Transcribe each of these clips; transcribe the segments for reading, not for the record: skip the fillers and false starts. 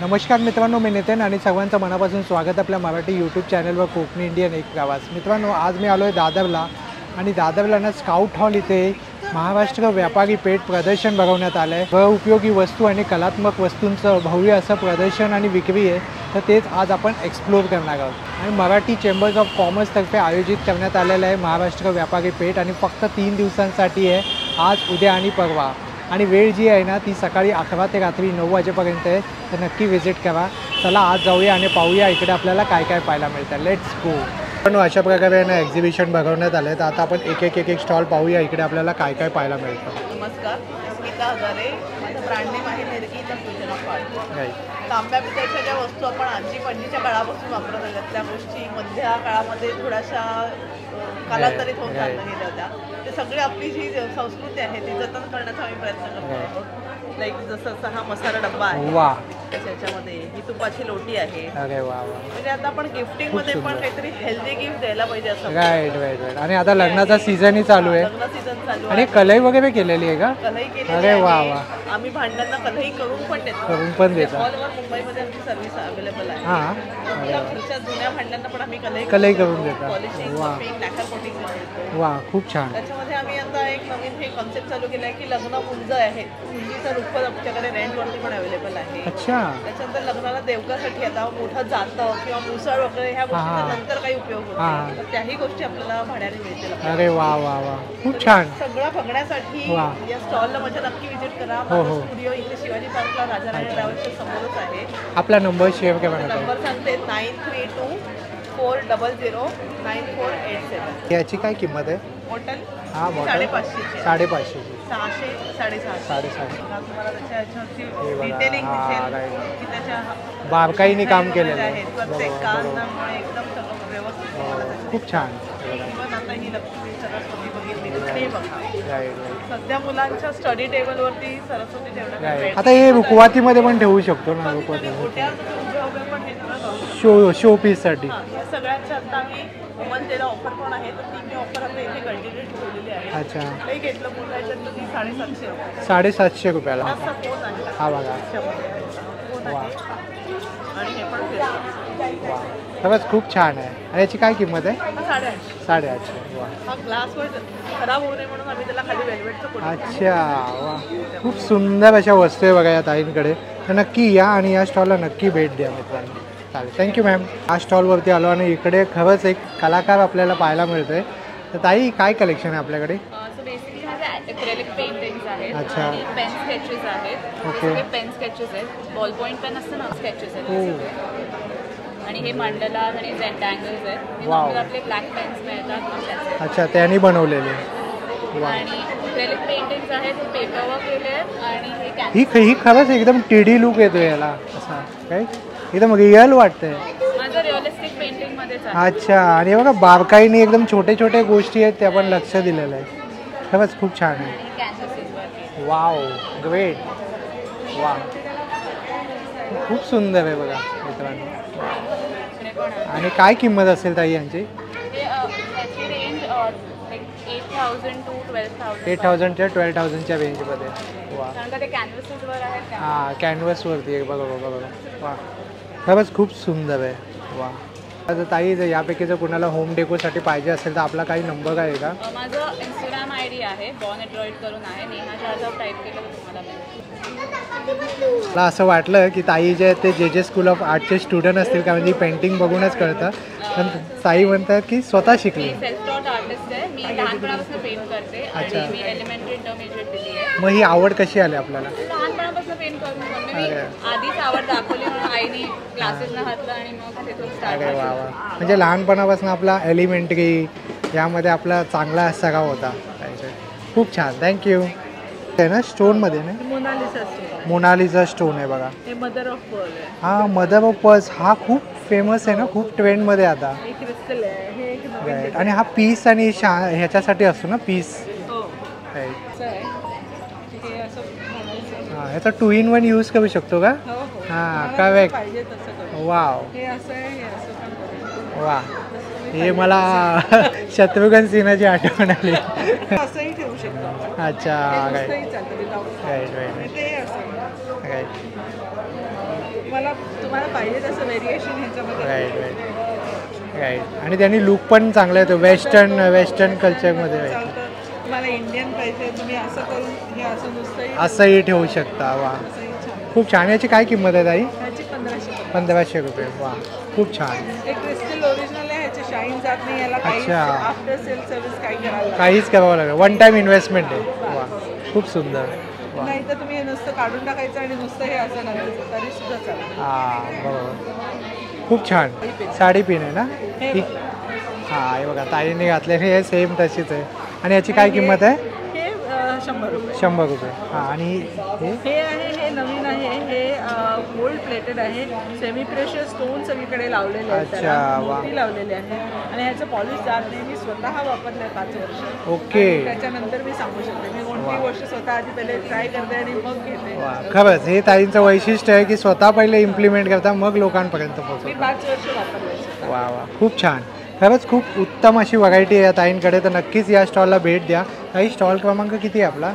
नमस्कार मित्रांनो, मी नितीन आणि सर्वांचं मनापासून स्वागत आपल्या मराठी यूट्यूब चॅनलवर कोकणी इंडियन एक प्रवास. मित्रांनो, आज मी आलो आहे दादरला आणि दादरला ना स्काउट हॉल इथे महाराष्ट्र व्यापारी पेठ प्रदर्शन भरवण्यात आलं आहे. उपयोगी वस्तू आणि कलात्मक वस्तूंचं भव्य असं प्रदर्शन आणि विक्री आहे. तर तेच आज आपण एक्सप्लोर करणार आहोत आणि मराठी चेंबर्स ऑफ कॉमर्सतर्फे आयोजित करण्यात आलेलं आहे महाराष्ट्र व्यापारी पेठ आणि फक्त 3 दिवसांसाठी आहे, आज, उद्या आणि परवा. आणि वेळ जी आहे ना ती सकाळी 11 ते रात्री 9 वाजेपर्यंत आहे. तर नक्की व्हिजिट करा. चला आज जाऊया आणि पाहूया इकडे आपल्याला काय काय पाहायला मिळतं. Let's go. पण अशा प्रकारे ना एक्झिबिशन भरवण्यात आलं आहे. तर आता आपण एक स्टॉल पाहूया इकडे आपल्याला काय काय पाहायला मिळतं. नमस्कार, स्मिता हजारे. माझं ब्रँड नेम आहे निर्गी द फ्युचर ऑफ आर्ट. तांब्या पितळेच्या ज्या वस्तू आपण आजी पणजीच्या काळापासून वापरत आल्या त्या गोष्टी मध्या काळामध्ये थोड्याशा कालांतरित होऊन चालल्या गेल्या होत्या. ते सगळे आपली जी संस्कृती आहे ती जतन करण्याचा आम्ही प्रयत्न करतो आहोत. लाईक जसं हा मसाला डब्बा आहे, वा, त्याच्यामध्ये ही तुपाची लोटी आहे. अरे वा वा. म्हणजे आता आपण गिफ्टिंग मध्ये पण काहीतरी हेल्दी गिफ्ट द्यायला पाहिजे असं. Right right right. आणि आता लग्नाचा सीझनही चालू आहे. लग्न सीझन चालू आहे आणि कलई वगैरे केलेली आहे का? कलई केलेली अरे वा आहे. वा. आम्ही भांड्यांना कलई करून पण देतो. करून पण देतो. हॉलवर मुंबईमध्ये आमची सर्व्हिस अवेलेबल आहे. हां, घरच्या जुन्या भांड्यांना पण आम्ही कलई करून देतो. पॉलिशिंग, वा कपिंग, लॅकर कोटिंग देतो. वा, खूप छान. त्याच्यामध्ये आम्ही आता एक नवीन हे कॉन्सेप्ट चालू केला आहे की लग्न मुंज आहे, मुंजीचं रूप आमच्याकडे रेंटवरती पण अवेलेबल आहे. अच्छा. त्याच्यानंतर लग्नाला देवकासाठी आता मोठं जातं किंवा मुसळ वगैरे ह्या गोष्टीचा नंतर काही उपयोग होतो, तर त्याही गोष्टी आपल्याला भाड्याने मिळतील. अरे वा वा वा, खूप छान. सगळं बघण्यासाठी या स्टॉलला माझ्या नक्की व्हिजिट करा. माझा स्टुडिओ इथे शिवाजी पार्कला राजाराणी ट्रॅव्हल्सच्या समोरच आहे. आपला नंबर शेअर करा. नंबर सांगते 9324009487. याची काय किंमत आहे? मॉडेल हा, मॉडेल 550. 550. 600 650. 650. तुम्हाला त्याच्या ह्याच्यावरती डिटेलिंग दिसेल की त्याच्या बारकाईने काम केलेलं आहे. प्रत्येक कारणामुळे एकदम सगळं व्यवस्थित तुम्हाला त्याच्यात खूप छान. इव्हन आता ही लक्ष्मी सरस्वती बघितली ते बघा. राईट. सध्या मुलांच्या स्टडी टेबलवरती सरस्वती ठेवण्यात आता हे रुखवातीमध्ये पण ठेवू शकतो ना, रुखवाती मोठ्यावर उभे उभे पण हे सगळं करू शकतो. शो पीससाठी. या सगळ्यांच्या आता आम्ही वुमन डेला ऑफर पण आहे, तर ती मी ऑफर आता इथे कंटिन्यू ठेवलेली आहे. अच्छा. काही घेतलं मोठं याच्यात तर ती 750 रुपये. 750 रुपयाला. असा फोन आहे. हा बघा. फोन आहे आणि हे पण फिरतं. वा, खरंच खूप छान आहे. आणि याची काय किंमत आहे? 850. 850. वा. हा ग्लासवर खराब होऊ नये म्हणून आम्ही त्याला खाली वेल्वेटचं कोटिंग. अच्छा. वा, खूप सुंदर अशा वस्तू आहे बघा या ताईंकडे. तर नक्की या आणि या स्टॉलला नक्की भेट द्या मित्रांनो. चालेल, थँक्यू मॅम. या स्टॉलवरती आलो आणि इकडे खरंच एक कलाकार आपल्याला पाहायला मिळतोय. तर ताई, काय कलेक्शन आहे आपल्याकडे? सो बेसिकली माझे ॲक्रेलिक पेंटिंग्स आहेत. अच्छा. आणि पेन स्केचेस आहेत. ओके. पेन स्केचेस आहेत. बॉल पॉईंट पेन असतं ना, स्केचेस आहेत. आणि हे मंडला आणि रेक्टँगल्स आहेत. वाव. आपले ब्लॅक पेन्स मिळतात. अच्छा, त्यांनी बनवलेले. वा. आणि ॲक्रेलिक पेंटिंग्स आहेत, पेपरवर केले आहेत. आणि हे कॅन्व्हस. ही खरंच एकदम टीडी लुक येतो याला, असा काय एकदम रिअल वाटतंय. माझं रिअलिस्टिक पेंटिंगमध्येच आहे. अच्छा. आणि बघा बारकाईने एकदम छोटे छोटे गोष्टी आहेत त्या पण लक्ष दिलेलं आहे. खरंच खूप छान आहे. आणि कॅन्व्हसेसवर. Wow, great. वा, खूप सुंदर आहे बघा मित्रांनो. आणि काय किंमत असेल ताई यांची? ह्याची रेंज 8,000 to 12,000. 8,000 ते 12,000च्या रेंजमध्ये. वा. कारण का ते कॅन्व्हसेसवर आहेत. हां, कॅनव्हसवरती आहे बघा बघा बघा. वा, खरंच खूप सुंदर आहे. वा. आता ताई, जर यापैकी जर कोणाला होम डेकोसाठी पाहिजे असेल तर आपला काही नंबर आहे का? माझं इंस्टाग्राम ID आहे, बॉर्न एड्रॉइड करून आहे. नेहा जाधव टाईप केलं तर तुम्हाला मिळेल. मला असं वाटलं की ताई जे आहेत ते जे स्कूल ऑफ आर्टचे स्टुडंट असतील का, म्हणजे पेंटिंग बघूनच कळतं. पण ताई म्हणतात की स्वतः शिकली. मी सेल्फ टॉट आर्टिस्ट आहे. मी लहानपणापासून पेंट करते आणि मी एलिमेंटरी इंटरमिजिएट दिली आहे. मग ही आवड कशी आली आपल्याला? लहानपणापासून पेंट करून म्हणजे मी आधीच आवड दाखवली म्हणून आईने क्लासेसला घातलं आणि मग तिथून स्टार्ट अरे वा वा. म्हणजे लहानपणापासून आपला एलिमेंटरी यामध्ये आपला चांगला सराव होता. खूप छान, थँक्यू. आहे ना स्टोनमध्ये ना, मोनालिसा स्टोन आहे बघा. हे मदर ऑफ पर्ल आहे. हा, मदर ऑफ पर्ल्स हा खूप फेमस आहे ना, खूप ट्रेंडमध्ये आता. हे क्रिस्टल आहे. हे एक नवीन राईट. आणि हा पीस आणि ह्याच्यासाठी असतो ना, पीस. हो. राईट. हे असं म्हणायचं. हां, ह्याचा 2 in 1 यूज करू शकतो का? हो हो. हां, करेक्ट. पाहिजे तसं करू. वाव. हे असं आहे, हे असं पण करू. वा, हे मला शत्रुघ्न सिन्हाची आठवण आली. असंही ठेवू शकतो आपण. अच्छा. नुसतंही चालतं विदाउट. राईट राईट ते असं राईट. तुम्हाला पाहिजे तसं व्हेरिएशन ह्याच्यामध्ये राईट राईट राईट. आणि त्यांनी लुक पण चांगला येतो वेस्टर्न कल्चरमध्ये आहे. चालतं. तुम्हाला इंडियन पाहिजे तुम्ही असं करून हे असं नुसतंही असंही ठेवू शकता. वा असंही छान. खूप छान. याची काय किंमत आहे ताई? ह्याची 1500. 1500 रुपये. वा खूप छान. एक क्रिस्टल ओरिजिनल आहे, ह्याची शाईन जात नाही, याला काही अच्छा. आफ्टर सेल सर्व्हिस काही करायला काहीच करावं लागेल. वन टाइम इन्व्हेस्टमेंट आहे. वा खूप सुंदर. वा नाही तर तुम्ही हे नुसतं काढून टाकायचं आणि नुसतं हे असं घालायचं तरी सुद्धा चालेल. हां बरोबर. खूप छान. साडी पिन आहे ना हे ही? हां हे बघा ताईने घातलेली हे सेम तशीच आहे. आणि याची काय किंमत आहे? हे 100 रुपये. 100 रुपये. हां आणि हे हे आहे, हे नवीन आहे, हे गोल्ड प्लेटेड आहे, सेमी प्रेशियस स्टोन सगळीकडे लावलेले आहेत, अच्छा, त्याला वा. मोती लावलेले आहे आणि ह्याचं पॉलिश जात नाही. मी स्वतः वापरलं 5 वर्ष. ओके. आणि त्याच्यानंतर मी सांगू शकते मी कोणती गोष्ट स्वतः आधी पहिले ट्राय करते आणि मग घेते. वा खरंच हे ताईंचं वैशिष्ट्य आहे की स्वतः पहिले इम्प्लिमेंट करता मग लोकांपर्यंत मी पोहोचवता. 5 वर्ष वापरले. वा वा खूप छान. खरंच खूप उत्तम अशी व्हरायटी आहे या ताईंकडे. तर नक्कीच या स्टॉलला भेट द्या. ताई स्टॉल क्रमांक किती आहे आपला?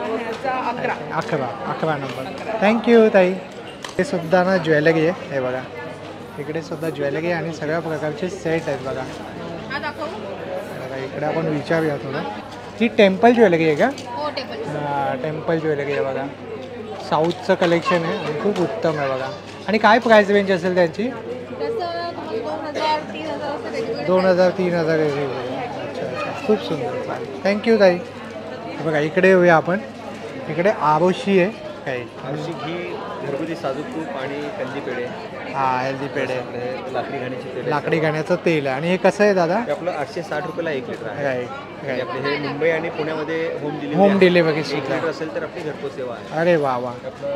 ह्याचा 11. 11 नंबर. थँक्यू ताई. हे सुद्धा ना ज्वेलरी आहे. हे बघा इकडे सुद्धा ज्वेलरी आणि सगळ्या प्रकारचे सेट आहेत बघा. हा दाखव. बघा इकडे आपण विचारूया थोडं. ही टेम्पल ज्वेलरी आहे का? हो टेबल. टेम्पल ज्वेलरी आहे बघा. साऊथचं कलेक्शन आहे आणि खूप उत्तम आहे बघा. आणि काय प्राईस रेंज असेल त्यांची? 2000-3000 अच्छा अच्छा खूप सुंदर. चालेल थँक्यू ताई. बघा इकडे येऊया आपण. इकडे आरोशी आहे काही. आरशी घी, घरगुती साजूक तूप आणि कंदी पेढे, हां हेल्दी पेढे, लाकडी घाण्याची पेढे. लाकडी गाण्याचं तेल आहे. आणि हे कसं आहे दादा? हे आपलं 860 रुपयाला 1 लिटर आहे. राईट आणि राईट. आपले हे मुंबई आणि पुण्यामध्ये होम होम डिलिव्हरी 1 सुद्धा. लिटर असेल तर आपली घरपोच सेवा आहे. अरे वा वा. आपलं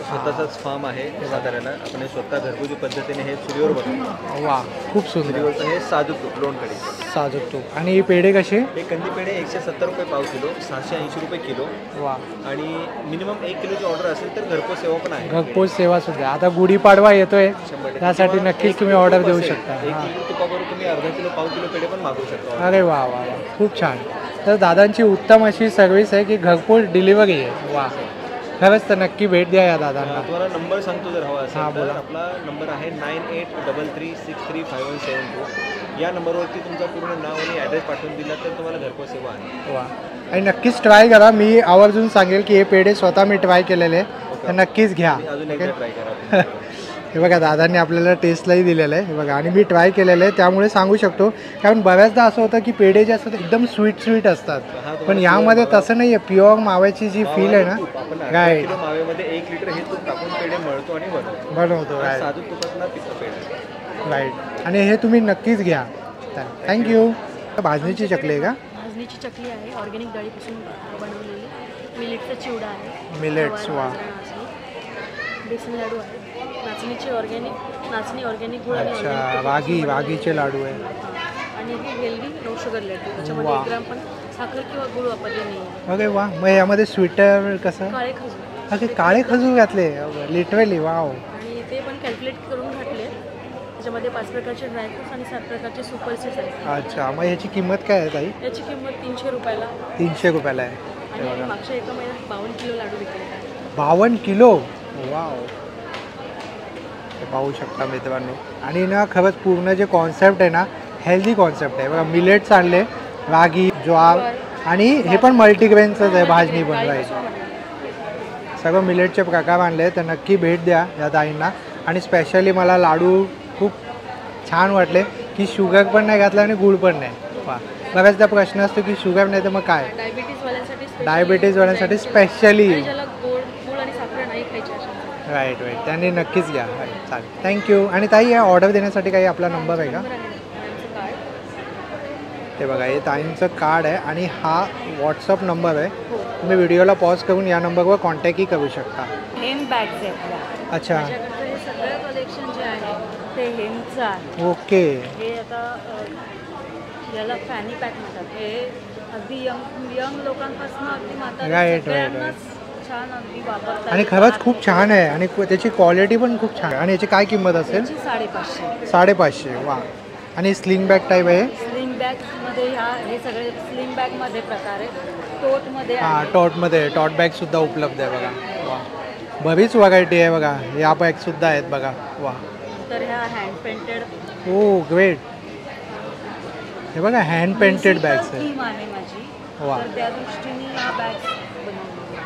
स्वतःचाच फार्म आहे साताऱ्याला. आपण हे स्वतः घरगुती पद्धतीने हे चुलीवर बनवतो. वा खूप सुंदर. चुलीवरचं हे साजूक तूप लोणकडी. साजूक तूप. आणि हे पेढे कसे? हे कंदी पेढे 170 रुपये पाव किलो, 680 रुपये किलो. वा. आणि मिनिमम 1 किलोची ऑर्डर असेल तर घरपोच सेवा पण आहे. घरपोच सेवा सुद्धा. आता गुढीपाडवा येतोय 100%. त्यासाठी किंवा नक्कीच 1 तुम्ही किलो ऑर्डर तूप देऊ असेल, शकता. 1 हां किलो तुपाबरोबर तुम्ही अर्धा किलो पाव किलो पेढे पण मागवू शकता. अरे वा वा वा खूप छान. तर दादांची उत्तम अशी सर्व्हिस आहे की घरपोच डिलिव्हरी आहे. वा खरंच तर नक्की भेट द्या या दादांना. तुम्हाला नंबर सांगतो जर हवा हां, असेल तर. बोला. आपला नंबर आहे 9833635172. या नंबरवरती तुमचं पूर्ण नाव आणि ॲड्रेस पाठवून दिला तर तुम्हाला घरपोच सेवा आहे. वा. आणि नक्कीच ट्राय करा. मी आवर्जून सांगेल की हे पेढे स्वतः मी ट्राय केलेले तर नक्कीच घ्या. अजून ओके. एकदा ट्राय करा. हे बघा दादांनी आपल्याला टेस्टलाही दिलेलं आहे. हे बघा आणि मी ट्राय केलेलं आहे त्यामुळे सांगू शकतो. कारण बऱ्याचदा असं होतं की पेढे जे असतात एकदम स्वीट असतात पण यामध्ये तसं नाही आहे. प्युअर माव्याची जी फील आहे ना आपण अर्धा राईट किलो माव्यामध्ये 1 लिटर हे तूप टाकून पेढे मळतो आणि बनवतो. बनवतो. राईट साजूक तुपातला पितं पेढे. राईट. आणि हे तुम्ही नक्कीच घ्या. थँक्यू. भाजणीची चकली आहे का? भाजणीची चकली आहे, ऑर्गॅनिक डाळीपासून बनवलेली. मिलेटचा चिवडा आहे, मिलेट्स. वा. बेसन लाडू आहे, नाचणीची ऑर्गॅनिक गुळ आणि अच्छा organic वाघीचे लाडू आहे. आणि हे हेल्दी नो शुगर लाडू. त्याच्यामध्ये वा. 1 ग्राम पण साखर किंवा गुळ वापरले नाही आहे. ओके वा. मग यामध्ये स्वीटर कसं? काळे खजूर ओके काळे खजूर घातले लिटरली. वाव. आणि ते पण कॅल्क्युलेट करून घातले. त्याच्यामध्ये 5 प्रकारचे ड्रायफ्रुट्स आणि 7 प्रकारचे सुपर सीड्स आहेत. अच्छा मग ह्याची किंमत काय आहे ताई? याची किंमत 300 रुपयाला. 300 रुपयाला आहे. आणि आम्ही मागच्या एका महिन्यात 52 किलो लाडू विकले आहेत. 52 किलो. वाव. हे पाहू शकता मित्रांनो. आणि ना खरंच पूर्ण जे कॉन्सेप्ट आहे ना हेल्दी कॉन्सेप्ट आहे बघा. मिलेट्स आणले, रागी, ज्वार आणि हे पण मल्टीग्रेनचंच आहे. भाजणी पण राईट. सगळं मिलेटचे प्रकार आणले तर नक्की भेट द्या या ताईंना. आणि स्पेशली मला लाडू खूप छान वाटले की शुगर पण नाही घातलं आणि गूळ पण नाही. वा. बऱ्याचदा प्रश्न असतो की शुगर नाही तर मग काय? डायबिटीजवाल्यांसाठी स्पेशली. ज्याला गुळ आणि साखर नाही खायची अशा. राईट त्यांनी नक्कीच घ्या. राईट चालेल थँक्यू. आणि ताई या ऑर्डर देण्यासाठी काही आपला नंबर आहे का? ते बघा हे ताईंचं कार्ड आहे आणि हा व्हॉट्सअप नंबर आहे. तुम्ही व्हिडिओला पॉज करून या नंबरवर कॉन्टॅक्टही करू शकता. हेम बॅग्स आहेत आपल्या. अच्छा माझ्याकडचं हे सगळं कलेक्शन जे आहे ते हेमचं आहे. ओके. हे आता याला फॅनी पॅक म्हणतात. हे अगदी यंग लोकांपासून अगदी म्हातारे Right. सगळ्यांनाच छान अगदी वापरतात. आणि खरंच खूप छान आहे आणि त्याची क्वालिटी पण खूप छान आहे. आणि याची काय किंमत असेल? 550. 550. वा. आणि स्लिंग बॅग टाईप आहे. स्लिंग बॅगमध्ये हे सगळे स्लिंग बॅगमध्ये प्रकार आहे. टोटमध्ये हां टॉटमध्ये टॉट बॅगसुद्धा उपलब्ध आहे बघा. वा बरीच व्हरायटी आहे बघा. या बॅगसुद्धा आहेत बघा. वा तर ह्या हँड पेंटेड ओ ग्रेट. हे बघा हँड पेंटेड बॅग्स आहेत. थीम आहे माझी. वा. तर त्या दृष्टीने ह्या बॅग्स बनवल्या.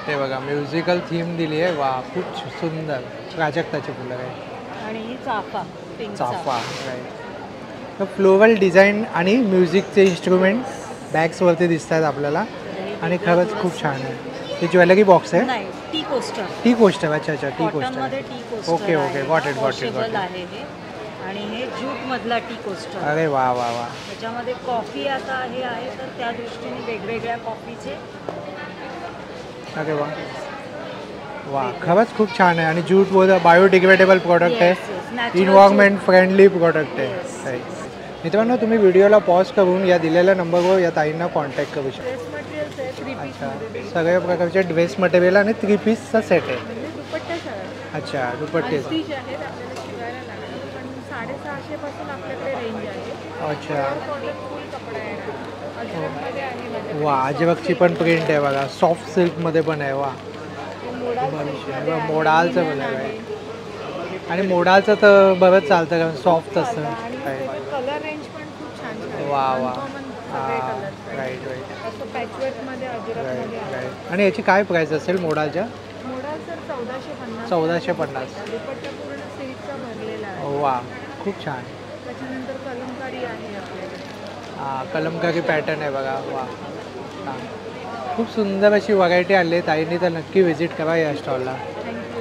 ते बघा म्युझिकल थीम दिली आहे. वा खूप सुंदर. प्राजक्ताची फुलं आहे. आणि ही चाफा पिंक चाफा राईट. तर फ्लोरल डिझाईन आणि म्युझिकचे इन्स्ट्रुमेंट बॅग्सवरती दिसत आहेत आपल्याला आणि खरंच खूप छान आहे. हे ज्वेलरी बॉक्स आहे. नाही टी कोस्टर. Tea coaster. अच्छा अच्छा टी कॉटनमध्ये coaster. Tea coaster okay okay got it got it got it. आहे हे. आणि हे ज्यूट मधला टी कोस्टर. अरे वा वा वा. त्याच्यामध्ये कॉफी आता हे आहे तर त्या दृष्टीने वेगवेगळ्या कॉफीचे. अरे वा वा खरंच खूप छान आहे. आणि ज्यूट बायोडिग्रेडेबल प्रोडक्ट आहे. इन्व्हायरमेंट फ्रेंडली प्रोडक्ट आहे. मित्रांनो तुम्ही व्हिडिओला पॉज करून या दिलेल्या नंबरवर या ताईंना कॉन्टॅक्ट करू शकता. ड्रेस मटेरियल्स आहे 3 पीस. अच्छा सगळ्या प्रकारचे ड्रेस मटेरियल आणि 3 पीसचा सेट आहे. दुपट्टा सगळं. अच्छा दुपट्टे. स्टिच आहेत आपल्याला शिवायला लागेल पण 650 पासून आपल्याकडे रेंज आहे. अच्छा फुल कपडा आहे. अजरकमध्ये आहे माझ्याकडे. वा अजरकची पण प्रिंट आहे बघा. सॉफ्ट सिल्कमध्ये पण आहे. वा मोडालचं पण आहे. आणि मोडालचं तर बरंच चालतं कारण सॉफ्ट असतं. कलर रेंज पण खूप छान. वा वा कलर राईट राईट असं पॅचवर्कमध्ये अजरकमध्ये आहे. राईट. आणि याची काय प्राईस असेल मोडालच्या? मोडा सर 1450. 1450. दुपट्टा पूर्ण सिल्कचा भरलेला आहे. वा खूप छान. त्याच्यानंतर कलमकारी आहे आपल्याकडे. हां कलमकारी पॅटर्न आहे बघा. वा छान. खूप सुंदर अशी व्हरायटी आणली आहे ताईंनी तर नक्की व्हिजिट करा या स्टॉलला.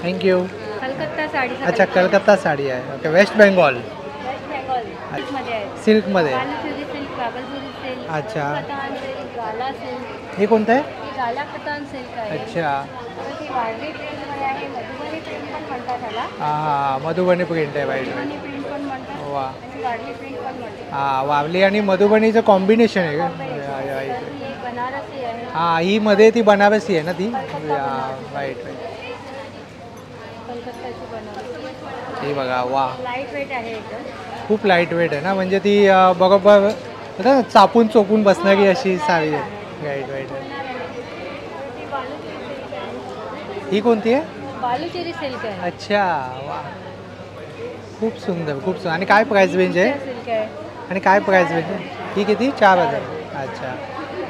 थँक्यू. कलकत्ता साडी. अच्छा कलकत्ता साडी आहे. Okay West Bengal. West Bengal सिल्कमध्ये आहे. सिल्कमध्ये. बालुचरी सिल्क, बाबलपुरी सिल्क, अच्छा. कतान सिल्क, गाला सिल्क. हे कोणतं आहे? ही गाला कतान सिल्क आहे. अच्छा तर ती वारली प्रिंटमध्ये आहे. मधुबनी प्रिंट पण म्हणतात त्याला. हां हां मधुबनी प्रिंट आहे वाईट. मधुबनी प्रिंट पण म्हणतात. वा आणि वारली प्रिंट पण म्हणतात. हां वावली आणि मधुबनीचं कॉम्बिनेशन आहे का? तर ही बनारसी आहे. हां ही मध्ये ती बनारसी आहे ना ती. Right right. कलकत्ताची बनारसी. ही बघा. वा लाईट वेट आहे एकदम. खूप लाईट वेट आहे ना म्हणजे ती बरोबर आता चापून चोपून बसणारी अशी साडी आहे. Right right. ती बालुचरी सिल्क आहे. ही कोणती आहे? बालुचेरी सिल्क आहे. अच्छा वा खूप सुंदर खूप सुंदर. आणि काय प्राईस रेंज आहे? सिल्क आहे. आणि काय प्राईस रेंज आहे? ही किती? 4000. अच्छा.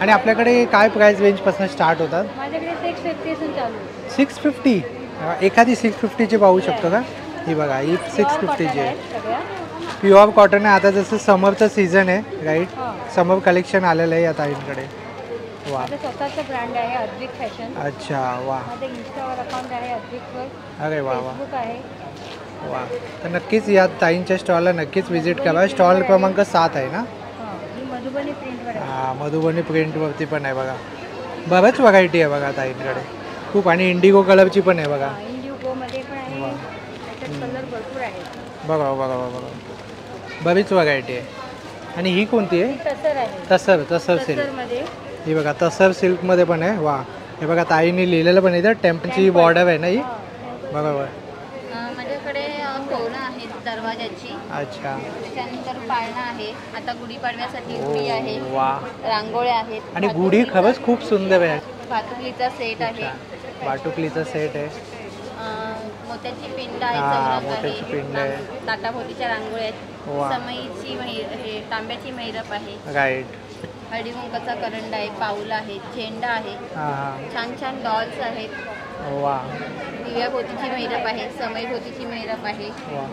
आणि आपल्याकडे काय प्राईस रेंजपासून स्टार्ट होतात? माझ्याकडे 650 चालू आहे. 650. एखादी 650ची पाहू शकतो का? ही बघा ही 650ची आहे. सगळ्या प्युअर कॉटन आहे. आता जसं समरचं सीझन आहे राईट. हां. समर कलेक्शन आलेलं आहे या ताईंकडे. वा माझं स्वतःचं ब्रँड आहे अद्विक फॅशन. अच्छा वा. माझं इंस्टावर अकाउंट आहे अद्विकवर. अरे वा वा फेसबुक आहे. वा. तर नक्कीच या ताईंच्या स्टॉलला नक्कीच व्हिजिट करा. स्टॉल क्रमांक 7 आहे ना? हां ही मधुबनी प्रिंटवर आहे. हां मधुबनी प्रिंटवरती पण आहे बघा. बरंच व्हरायटी आहे बघा ताईंकडे खूप. आणि इंडिगो कलरची पण आहे बघा. हां, इंडिगोमध्ये पण आहे. वा. त्याच्यात कलर भरपूर आहे. बघा बघा बघा बरीच व्हरायटी आहे. आणि ही कोणती आहे? तसर आहे. तसर सिल्क. तसरमध्ये ही बघा तसर सिल्कमध्ये पण आहे. वा हे बघा ताईंनी लिहिलेलं पण इथं टेम्पलची बॉर्डर आहे ना ही. बघा बघा. माझ्याकडे कोणं आहेत दरवाजाची. अच्छा त्याच्यानंतर पाळणा आहे. आता गुढीपाडव्यासाठी गुढी आहे. वा. रांगोळ्या आहेत. आणि गुढी खरंच खूप सुंदर आहे. भातुकलीचा सेट आहे. बाटुकलीचा सेट आहे. मोत्याची पिंड आहे. हां चौरंग मोत्याची पिंड आहे. आहे. ताटाभोवतीच्या रांगोळ्या वा. आहेत. समईची हे तांब्याची मैरप आहे. राईट. हळदी कुंकाचा करंडा आहे. पाऊल आहे. झेंडा आहे. हां हां छान छान डॉल्स आहेत. वा दिव्याभोवतीची मैरप आहे. समईभोवतीची मैरप आहे. वा.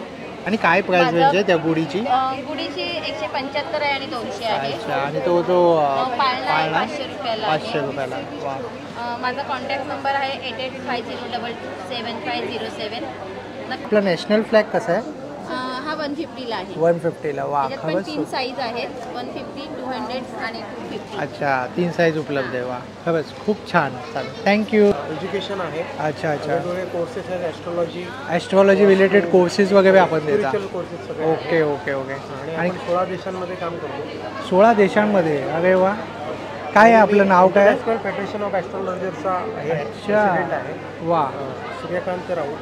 आणि काय प्राइस रेंज आहे त्या गुढीची? गुढीची 175 आहे आणि 200 आहे. अच्छा. आणि तो जो पाळणा आहे 500 रुपयाला आहे. 500 रुपयाला. वा. माझा कॉन्टॅक्ट नंबर आहे 8850227507. आपला नॅशनल फ्लॅग कसा आहे? हा 150ला आहे. 150ला. वा त्याच्यात पण खरंच 3 साईज आहेत. 150, 200 आणि 250. अच्छा 3 साईज उपलब्ध आहे. वा खरंच खूप छान. चालेल थँक्यू. एज्युकेशन आहे. अच्छा अच्छा. वेगवेगळे कोर्सेस आहेत. ॲस्ट्रॉलॉजी रिलेटेड कोर्सेस वगैरे आपण देता? स्पिरिच्युअल कोर्सेस सगळे ओके ओके ओके. आणि आणि आपण 16 देशांमध्ये काम करतो. 16 देशांमध्ये. अरे वा. काय आहे आपलं नाव काय? नॅशनल फेडरेशन ऑफ ॲस्ट्रॉलॉजरचा अच्छा. आहे. वा. सूर्यकांत राऊत.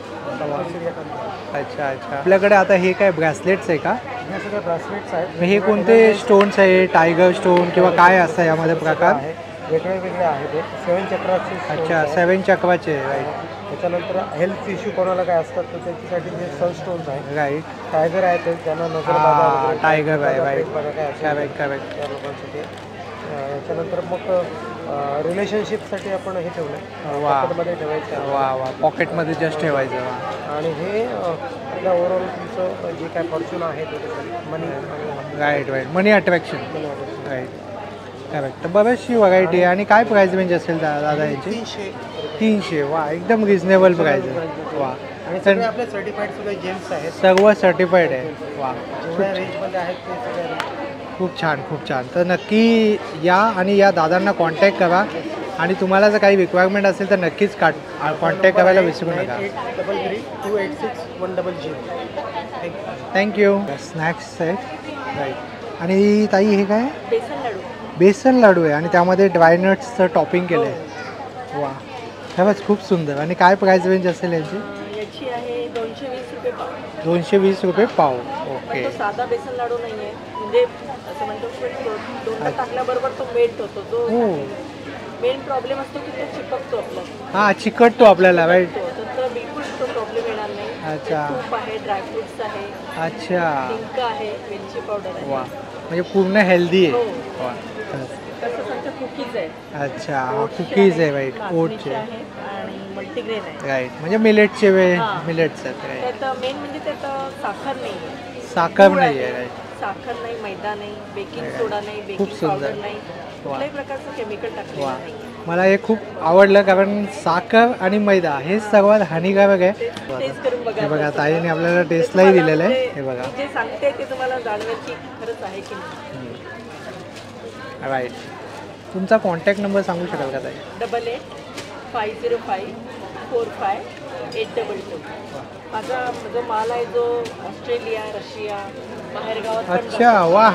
सूर्यकांत राऊत. अच्छा अच्छा. आपल्याकडे आता हे काय ब्रेसलेट्स आहे का? हे सगळे ब्रेसलेट्स आहेत. हे कोणते स्टोन्स आहे? टायगर स्टोन किंवा काय असतं यामध्ये प्रकार? आहे वेगळे वेगळे आहेत. 7 चक्राचे अच्छा 7 चक्राचे राईट त्याच्यानंतर हेल्थ इश्यू कोणाला काय असतात तर त्याच्यासाठी जे सनस्टोन्स आहेत. राईट टायगर आहेत ज्यांना नजर हा, बाधा वगैरे, टायगर आहे, बाधा, right. पेट बाधा काय असेल करेक्ट करेक्ट त्या लोकांसाठी. याच्यानंतर मग रिलेशनशिपसाठी आपण हे ठेवलं वा. पॉकेटमध्ये ठेवायचं. वा वा पॉकेटमध्ये जस्ट ठेवायचं वा आणि हे आपल्या ओव्हरऑल तुमचं जे काय फॉर्च्यून आहे त्याच्यासाठी मनी आणि right right money attraction money order. Right correct तर बरीचशी व्हरायटी आहे. आणि काय प्राईस रेंज असेल दादा याची 300 300 वा एकदम रिजनेबल प्राईस आहे वा आणि तर सगळे आपले सर्टिफाईड सुद्धा जेम्स आहेत. सर्व सर्टिफाईड आहे वा जेवढ्या रेंजमध्ये आहेत ते सगळ्या खूप छान खूप छान. तर नक्की या आणि या दादांना कॉन्टॅक्ट करा आणि तुम्हाला जर काही रिक्वायरमेंट असेल तर नक्कीच कॉन्टॅक्ट करायला विसरू नका. 8833-286-100. थँक्यू. स्नॅक्स आहेत राईट. आणि ताई हे काय बेसन लाडू बेसन लाडू आहे आणि त्यामध्ये ड्रायनट्सचं टॉपिंग केलं आहे वा खरंच खूप सुंदर. आणि काय प्राईस रेंज असेल याची याची आहे 220 रुपये पाव. 220 रुपये पाव. पण ओके तो साधा बेसन लाडू नाही आहे म्हणजे असं म्हणतो दोनदा टाकल्याबरोबर तो मेल्ट होतो. जो हो मेन प्रॉब्लेम असतो की तो चिपकतो आपला हां चिकटतो आपल्याला राईट. तर बिलकुल तो प्रॉब्लेम येणार नाही. अच्छा तूप आहे, ड्रायफ्रुट्स आहे, अच्छा डिंक आहे, वेलची पावडर आहे. वा म्हणजे पूर्ण हेल्दी हो. आहे वा तसंच आमच्या कुकीज आहे. अच्छा कुकीज आहे राईट नाचणीचे ओटचे आहे आणि मल्टीग्रेन आहे. राईट म्हणजे मिलेटचे वे हां. मिलेट्स आहेत राईट. त्यात मेन म्हणजे त्यात साखर नाही आहे. साखर गूळ नाही आहे राईट. साखर नाही, मैदा नाही, बेकिंग Right. सोडा नाही, खूप बेकिंग सुंदर. पावडर नाही, कुठल्याही प्रकारचं केमिकल टाकलेलं वा नाही. मला हे खूप आवडलं कारण साखर आणि मैदा हे सर्वात हानिकारक आहे. टेस्ट करून बघा. हे बघा आता. ताईने आपल्याला ते टेस्टलाही तुम्हाला दिलेलं आहे. म्हणजे हे बघा मी जे सांगते ते तुम्हाला जाणवेल की खरंच आहे की नाही. राईट. तुमचा कॉन्टॅक्ट नंबर सांगू शकाल का ताई 88-505-45-822. माझा जो माल आहे जो ऑस्ट्रेलिया, रशिया, बाहेरगावात पण अच्छा वा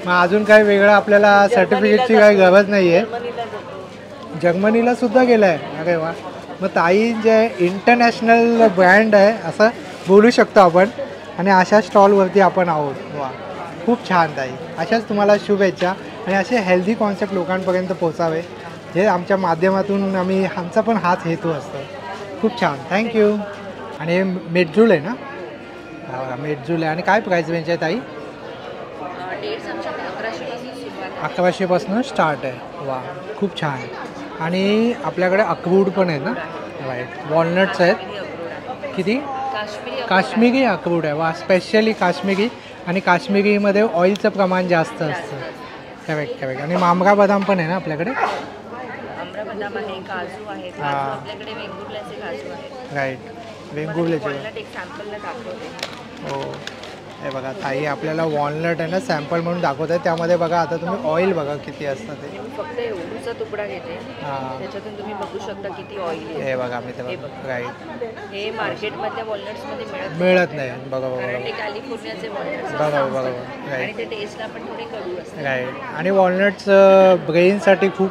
मग अजून काही वेगळं आपल्याला जातो. सर्टिफिकेटची काही गरज नाही आहे. जर्मनीला जातो. जर्मनीला सुद्धा गेलं आहे. अरे वा मग ताई जे इंटरनॅशनल ब्रँड आहे असं बोलू शकतो आपण. आणि अशा स्टॉलवरती आपण आहोत. वा खूप छान ताई. अशाच तुम्हाला शुभेच्छा आणि असे हेल्दी कॉन्सेप्ट लोकांपर्यंत पोचावे हे आमच्या माध्यमातून आमचा पण हाच हेतू असतो. खूप छान थँक्यू. आणि हे मेटजूल आहे ना हा बघा मेटजूल आहे. आणि काय प्राईस रेंज आहे ताई डेट्स आमच्याकडे 1100पासून सुरुवात आहे. 1100पासून स्टार्ट आहे. वा खूप छान. आणि आपल्याकडे अक्रूड पण आहे ना राईट. वॉलनट्स आहेत किती काश्मीरी अक्रूड आहे वा स्पेशली काश्मीरी. आणि काश्मीरीमध्ये ऑइलचं प्रमाण जास्त असतं. Correct correct. आणि मामरा बदाम पण आहे ना आपल्याकडे आम्र बदाम आहे, काजू आहे. काजू हां. आपल्याकडे वेंगुर्ल्याचे काजू आहेत. राईट वेंगुर्ल्याचे. वॉलनट एक सॅम्पलला दाखवते. हो हे बघा ताई आपल्याला वॉलनट आहे ना सॅम्पल म्हणून दाखवत आहे. त्यामध्ये बघा आता तुम्ही ऑइल बघा किती असतं ते. मी फक्त एवढूचा तुकडा घेते. हां त्याच्यातून तुम्ही बघू शकता किती ऑइल आहे. हे बघा मी ते हे बघा बघा. राईट हे मार्केटमधल्या वॉलनट्समध्ये मिळत नाही. बघा कारण बघा ते कॅलिफोर्नियाचे वॉलनट्स बघा बघा आणि राईट ते टेस्टला पण थोडे कडू असतात. राईट. आणि वॉलनट्स ब्रेनसाठी खूप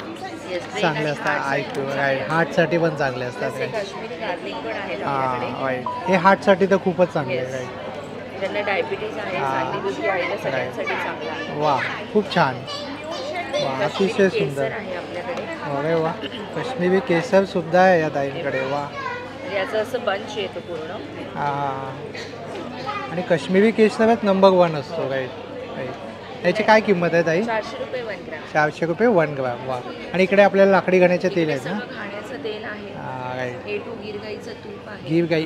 Yes, brain चांगले आणि असतात. heart ऐकू साठी राईट हार्टसाठी पण चांगले असतात. तसे काश्मीरी गार्लिक पण आहेत हां आपल्याकडे. राईट. हे हार्टसाठी तर खूपच चांगले आहे. Yes. राईट. ज्यांना डायबिटीज आहे, हां. सांधेदुखी आहे, त्या सगळ्यांसाठी चांगला आहे. वा खूप छान. वा काश्मीरी अतिशय केसर सुंदर. आहे आपल्याकडे. अरे वा काश्मीरी केसर सुद्धा आहे या ताईंकडे. वा तर याचं असं बंच येतं पूर्ण. हां. आणि काश्मीरी केसरच नंबर 1 असतो. Right right. याची काय किंमत आहे ताई 400 रुपये 1 ग्रॅम. 400 रुपये 1 ग्राम. वा. आणि इकडे आपल्याला लाकडी घाण्याचे तेल आहेत ना सगळं खाण्याचं तेल आहे. राईट. A2 गिर गाईचं तूप आहे. गिर गाई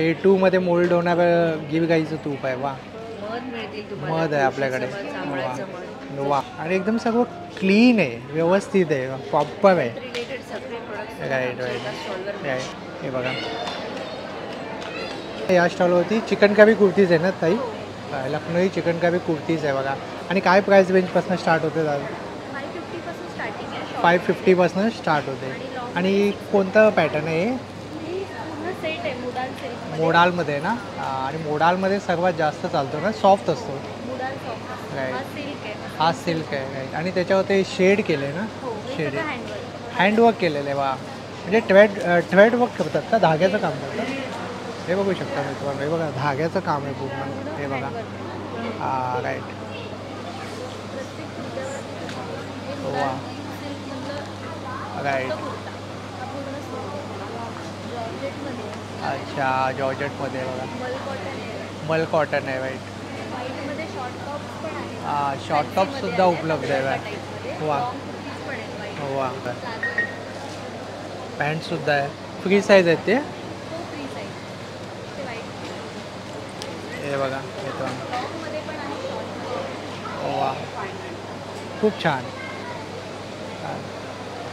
A2 मध्ये मोल्ड होणारं गिर गाईचं तूप आहे. वा मध मिळतील तुम्हाला. मध आहे आपल्याकडे. तुळशीचं मध, जांभळाचं मध. वा आणि एकदम सगळं क्लीन आहे व्यवस्थित आहे प्रॉपर आहे. रिलेटेड सगळे प्रोडक्ट्स राईट राईट स्टॉलवर राईट. हे बघा या स्टॉलवरती चिकन करी कुर्तीज आहे ना ताई लखनौई चिकन करी कुर्तीज आहे बघा. आणि काय प्राईस रेंजपासून स्टार्ट होते दादा 550 पासून स्टार्टिंग आहे. 550पासून स्टार्ट होते. आणि कोणतं पॅटर्न आहे पूर्ण सेट आहे मुडाल सेट. मोडालमध्ये आहे ना आणि मोडालमध्ये सर्वात जास्त चालतो ना सॉफ्ट असतो. मुडाल सॉफ्ट. राईट. हा सिल्क आहे. हा सिल्क आहे राईट. आणि त्याच्यावर ते शेड केले ना हो, हे शेड सगळं हँडवर्क. हँडवर्क केलेलं आहे. वा म्हणजे थ्रेड वर्क करतात का धाग्याचं काम करतात. हे बघू शकता मित्रांनो. हे बघा धाग्याचं काम आहे पूर्ण. हे बघा हां राईट. वा राईट. कुर्ता हा पूर्ण जॉर्जेटमध्ये अच्छा, जॉर्जेटमध्ये बघा, मल कॉटन आहे, मल कॉटन आहे. राईट. व्हाईटमध्ये शॉर्ट टॉप्स पण आहेत, हां, शॉर्ट टॉप सुद्धा उपलब्ध आहे. राईट. वा. लॉंग कुर्तीज पण आहेत व्हाईट. वा. प्लाझो पॅन्टसुद्धा आहे. फ्री साईज आहेत ते. तो फ्री साईज ते व्हाईट. हे बघा येतो. लॉंगमध्ये पण आहे, शॉर्टमध्ये वा, खूप छान.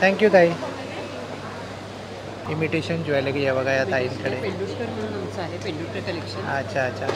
थँक्यू ताई. इमिटेशन ज्वेलरी आहे बघा या ताईंकडे. पेंडुस्कर म्हणून आमचं आहे, पेंडुस्कर कलेक्शन. अच्छा अच्छा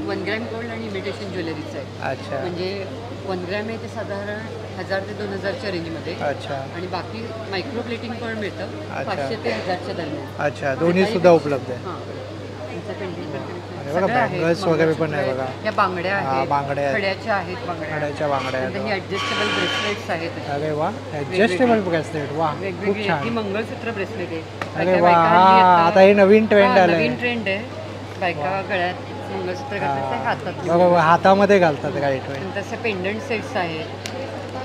1 ग्रॅम गोल्ड आणि इमिटेशन ज्वेलरीचं आहे. अच्छा म्हणजे 1 ग्रॅम आहे ते साधारण 1000 ते 2000च्या रेंजमध्ये, अच्छा आणि बाकी मायक्रो प्लेटिंग पण मिळतं अच्छा. 500 ते 1000च्या दरम्यान. अच्छा, दोन्ही सुद्धा उपलब्ध आहे. हां, आमचं पेंडुस्कर अरे कलेक्शन बघा, सगळं आहे. bangles वगैरे पण आहे बघा. या बांगड्या हां, आहेत, बांगड्या आहेत. खड्याच्या आहेत बांगड्या. खड्याच्या बांगड्या नंतर ही आहेत. ॲडजस्टेबल ब्रेसलेट्स आहेत. अरे वा, ॲडजस्टेबल ब्रेसलेट. वा, खूप वेगवेगळी ही छान. मंगळसूत्र ब्रेसलेट आहे. अरे बायका- वा, बायका हा हल्ली आता हे नवीन ट्रेंड हां, आलाय. नवीन ट्रेंड आहे. बायका गळ्यात मंगळसूत्र घालतात, ते हातात. बरोबर, हातामध्ये घालतात. राईट. नंतर असे पेंडंट सेट्स आहेत,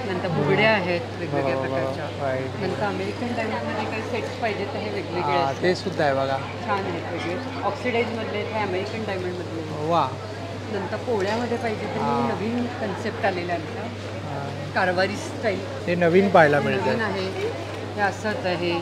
नंतर बुगड्या आहेत वेगवेगळ्या प्रकारच्या. राईट. नंतर अमेरिकन डायमंडमध्ये काही सेट्स पाहिजेत तर हे वेगवेगळे हां, आहेत. ते सुद्धा आहे बघा. छान आहेत वेगळे. ऑक्सिडाईजमधले हे अमेरिकन डायमंडमधले. वा. नंतर पोळ्यामध्ये पाहिजे तर हां. हे नवीन कन्सेप्ट आलेलं आहे आमचा, हां, कारवारी स्टाईल. ते नवीन पाहायला नवीन मिळतं. आहे हे असंच आहे,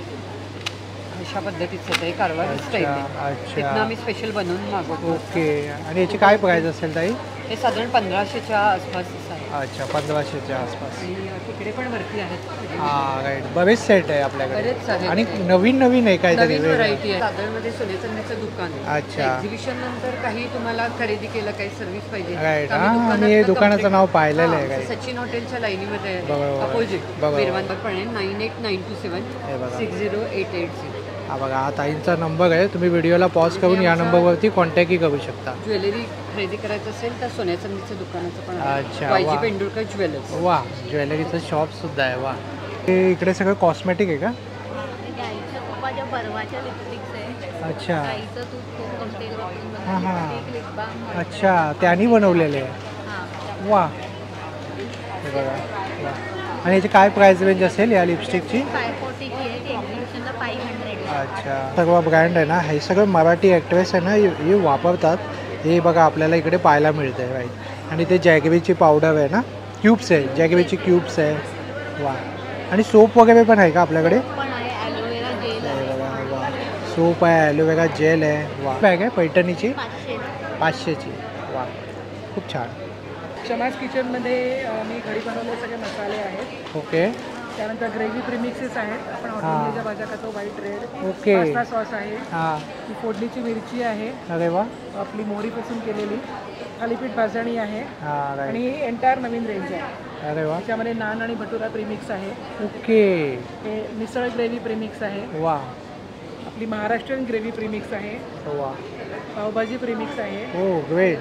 अशा पद्धतीचं आहे. हे कारवारी स्टाईल आहे. अच्छा. तिथनं आम्ही स्पेशल बनवून मागवतो. ओके. आणि याची काय प्राईस असेल ताई? हे साधारण 1500च्या आसपासच आहे. अच्छा, 1500च्या आसपास. आणि तिकडे पण वरती आहेत हां, राईट. बरेच सेट आहे बरेच आपल्याकडे. आहेत. आणि नवीन नवीन आहे काहीतरी नवीन वेगळं. व्हरायटी आहे. दादरमध्ये सोने चांदीचं दुकान आहे. अच्छा. एक्झिबिशन नंतर काही तुम्हाला खरेदी केलं, काही सर्व्हिस पाहिजे, राईट. तर आम्ही हां, दुकानात मी हे complete- दुकानाचं नाव पाहिलेलं आहे हां, काही. सचिन हॉटेलच्या लाईनीमध्ये बरोबर. अपोजिट बरोबर. बेरवांदर पण आहे. 98927 हे बघा. 60880. हा बघा, हा ताईंचा नंबर आहे. तुम्ही व्हिडिओला पॉज करून या नंबरवरती कॉन्टॅक्टही करू शकता. ज्वेलरी खरेदी करायचं असेल तर सोन्या चांदीचं दुकानाचं पण अच्छा, वायजी वा. पेंडुरकर ज्वेलर्स. वा, ज्वेलरीचं शॉप सुद्धा आहे. वा. हे इकडे सगळं कॉस्मेटिक आहे का? गाईच्या तुपाच्या बर्वाच्या लिपस्टिक्स आहे, अच्छा. गाईचं तूप कोकम तेल वापरून हां, हां. बनवलेलं लिप बाम. अच्छा, त्यांनी बनवलेले आहे. हां, वा. हे बघा. वा. आणि याची काय प्राईस रेंज असेल या लिपस्टिकची? 540 ची आहे, ती एक्झिबिशनला 500 आहे. अच्छा. सर्व ब्रँड आहे ना, हे सगळं मराठी ॲक्ट्रेस आहे ना, हे वापरतात. हे बघा आपल्याला इकडे पाहायला मिळतं आहे. राईट. आणि ते जॅगरीची पावडर आहे ना, क्यूब्स आहे, जॅगरीची क्यूब्स आहे. वा. आणि सोप वगैरे पण आहे का आपल्याकडे? पण आहे, ॲलोवेरा जेल हे आहे, बघा. वा. सोप आहे, ॲलोवेरा जेल आहे. वा. बॅग आहे पैठणीची 500. 500ची. वा, खूप छान. शमाज किचनमध्ये मी घरी बनवलेले सगळे मसाले आहेत. ओके. त्यानंतर ग्रेव्ही प्रीमिक्सेस आहेत. आपण हां. हॉटेलच्या भाज्या खातो, white red. Okay. Pasta sauce आहे. हां. ही फोडणीची मिरची आहे, अरे वा. आपली मोहरीपासून केलेली. थालीपीठ भाजणी आहे. हां, राईट. आणि एंटायर नवीन रेंज आहे. अरे वा. त्याच्यामध्ये नान आणि भटुरा प्रीमिक्स आहे. ओके. हे मिसळ ग्रेव्ही प्रीमिक्स आहे. वा. आपली महाराष्ट्रीयन ग्रेव्ही प्रीमिक्स आहे. वा. पावभाजी प्रीमिक्स आहे. हो, ग्रेट.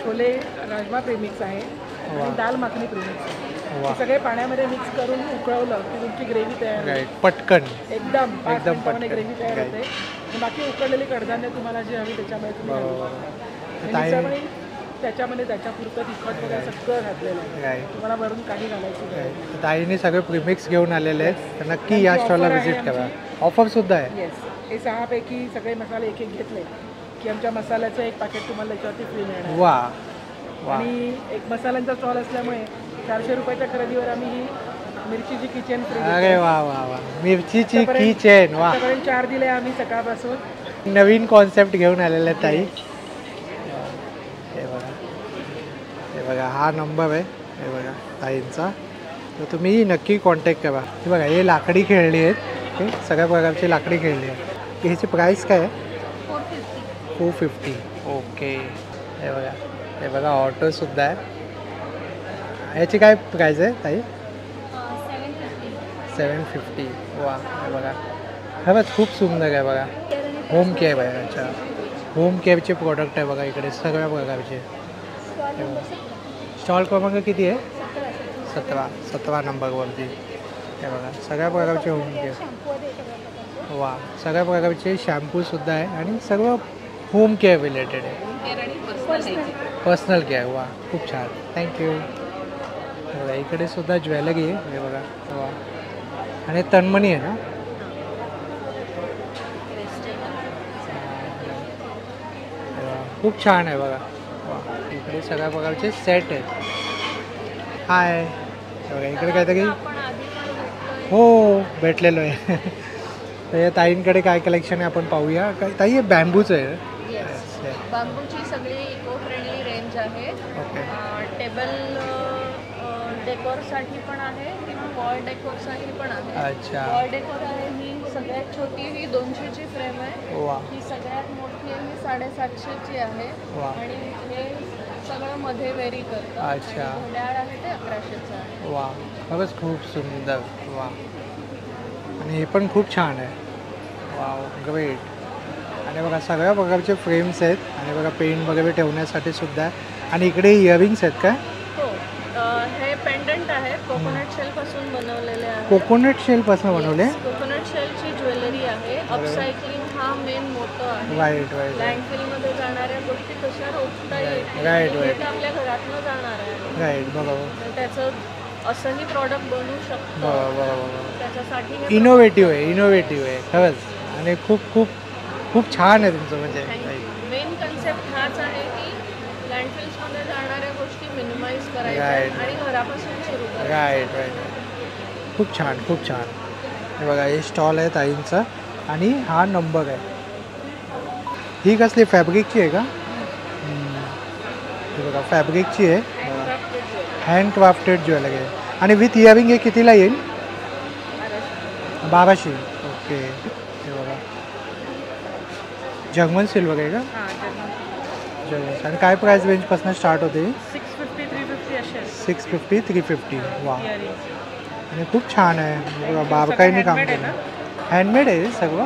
छोले राजमा प्रीमिक्स आहे. वा. आणि दाल माखनी प्रीमिक्स आहे. वा. हे सगळे पाण्यामध्ये मिक्स करून उकळवलं की तुमची ग्रेव्ही तयार होते. राईट. पटकन. एकदम 5 एकदम मिनिटामध्ये पटकन. ग्रेव्ही तयार होते. आणि बाकी उकळलेली कडधान्य तुम्हाला जी हवी त्याच्यामध्ये तुम्ही घालू बरोबर. शकता. आणि ताई- मिसळमध्ये त्याच्यामध्ये त्याच्यापुरतं तिखट वगैरे सगळं घातलेलं आहे. राईट. तुम्हाला वरून काही घालायची गरज नाही. राईट. ताईने सगळे प्रीमिक्स घेऊन आलेले आहेत, तर नक्की या स्टॉलला व्हिजिट करा. ऑफरसुद्धा आहे. येस, हे 6 पैकी सगळे मसाले एक एक घेतले की आमच्या मसाल्याचं एक पॅकेट तुम्हाला त्याच्यावरती फ्री मिळणार. वा. वा. आणि एक मसाल्यांचा स्टॉल असल्यामुळे 400 रुपयाच्या खरेदीवर आम्ही ही मिरचीची किचन फ्री अरे वा वा वा. मिरचीची की चेन. वा. 4 दिले आम्ही सकाळपासून. नवीन कॉन्सेप्ट घेऊन आलेले आहेत ताई. हे बघा. हे बघा, हा नंबर आहे. हे बघा ताईंचा, तर तुम्ही नक्की कॉन्टॅक्ट करा. हे बघा, हे लाकडी खेळणी आहेत. हे सगळ्या प्रकारची लाकडी खेळणी आहेत. ह्याची प्राईस काय आहे? 450. 450. ओके. हे बघा. हे बघा, ऑटोसुद्धा आहे. ह्याची काय प्राईस आहे ताई? 750. 750. वा. हे बघा, खरंच खूप सुंदर आहे बघा. होम केअर आहे. अच्छा, होम केअरचे प्रोडक्ट आहे बघा इकडे सगळ्या प्रकारचे. स्टॉल क्रमांक किती आहे? 17 नंबरवरती. हे बघा, सगळ्या प्रकारचे होम केअर. वा. सगळ्या प्रकारचे शॅम्पूसुद्धा आहे आणि सर्व होम केअर रिलेटेड आहे. Personal care. वा, खूप छान. थँक्यू. बघा, इकडे सुद्धा ज्वेलरी आहे. हे बघा. वा. आणि तन्मणी आहे ना? खूप छान आहे बघा. वा, इकडे सगळ्या प्रकारचे सेट आहेत. हाय बघा, इकडे काहीतरी हो भेटलेलो आहे. तर या ताईंकडे काय कलेक्शन आहे आपण पाहूया. काय ताई हे बॅम्बूचं आहे? बांबूची सगळी इको फ्रेंडली रेंज आहे. ओके. टेबल डेकोरसाठी पण आहे किंवा वॉल डेकोरसाठी पण आहे. अच्छा. वॉल डेकोर आहे ही सगळ्यात छोटी, ही 200ची फ्रेम आहे. वा. ही सगळ्यात मोठी आहे, ही 750ची आहे. वा. आणि हे सगळं मध्ये वेरी करतं. अच्छा. आणि घड्याळ आहे ते 1100चं आहे. वा, खरंच खूप सुंदर. वा, आणि हे पण खूप छान आहे. Wow, great. आणि बघा सगळ्या प्रकारचे फ्रेम्स आहेत आणि बघा पेन वगैरे ठेवण्यासाठी सुद्धा आहे. आणि इकडे इयरिंग्स आहेत काय? हो, हे पेंडंट आहे, कोकोनट शेल पासून बनवलेले आहे. कोकोनट शेल पासून बनवले? कोकोनट शेलची ज्वेलरी आहे. अपसायकलिंग हा मेन मोठं आहे. Right right. लँडफिलमध्ये जाणाऱ्या गोष्टी कशा रोखता येतील, राईट हे राईट तर आपल्या घरातनं जाणार आहे. राईट, बरोबर. तर त्याचं असंही प्रॉडक्ट बनवू शकतो. बरोबर. त्याच्यासाठी हे इनोव्हेटिव्ह आहे, इनोव्हेटिव्ह आहे खरंच. आणि खूप खूप खूप छान आहे तुमचं म्हणजे. मेन कन्सेप्ट हाच आहे की लँडफिल्समध्ये जाणाऱ्या गोष्टी मिनिमाइज करायच्या Right. आणि घरापासून सुरू करायचं. Right right. खूप छान खूप छान. हे बघा हे स्टॉल आहे ताईंचा आणि हा नंबर आहे. ही कसली फॅब्रिकची आहे का? हे बघा फॅब्रिकची आहे, हँडक्राफ्टेड ज्वेलरी आहे. आणि विथ इयरिंग हे कितीला येईल? 1200. ओके. हे बघा जर्मन सिल्वर आहे का? जर्मन. आणि काय प्राईस रेंजपासून स्टार्ट होते? 650-350 असे 650-350. वा, आणि खूप छान आहे. बारकाईने काम केलं. हँडमेड आहे सगळं.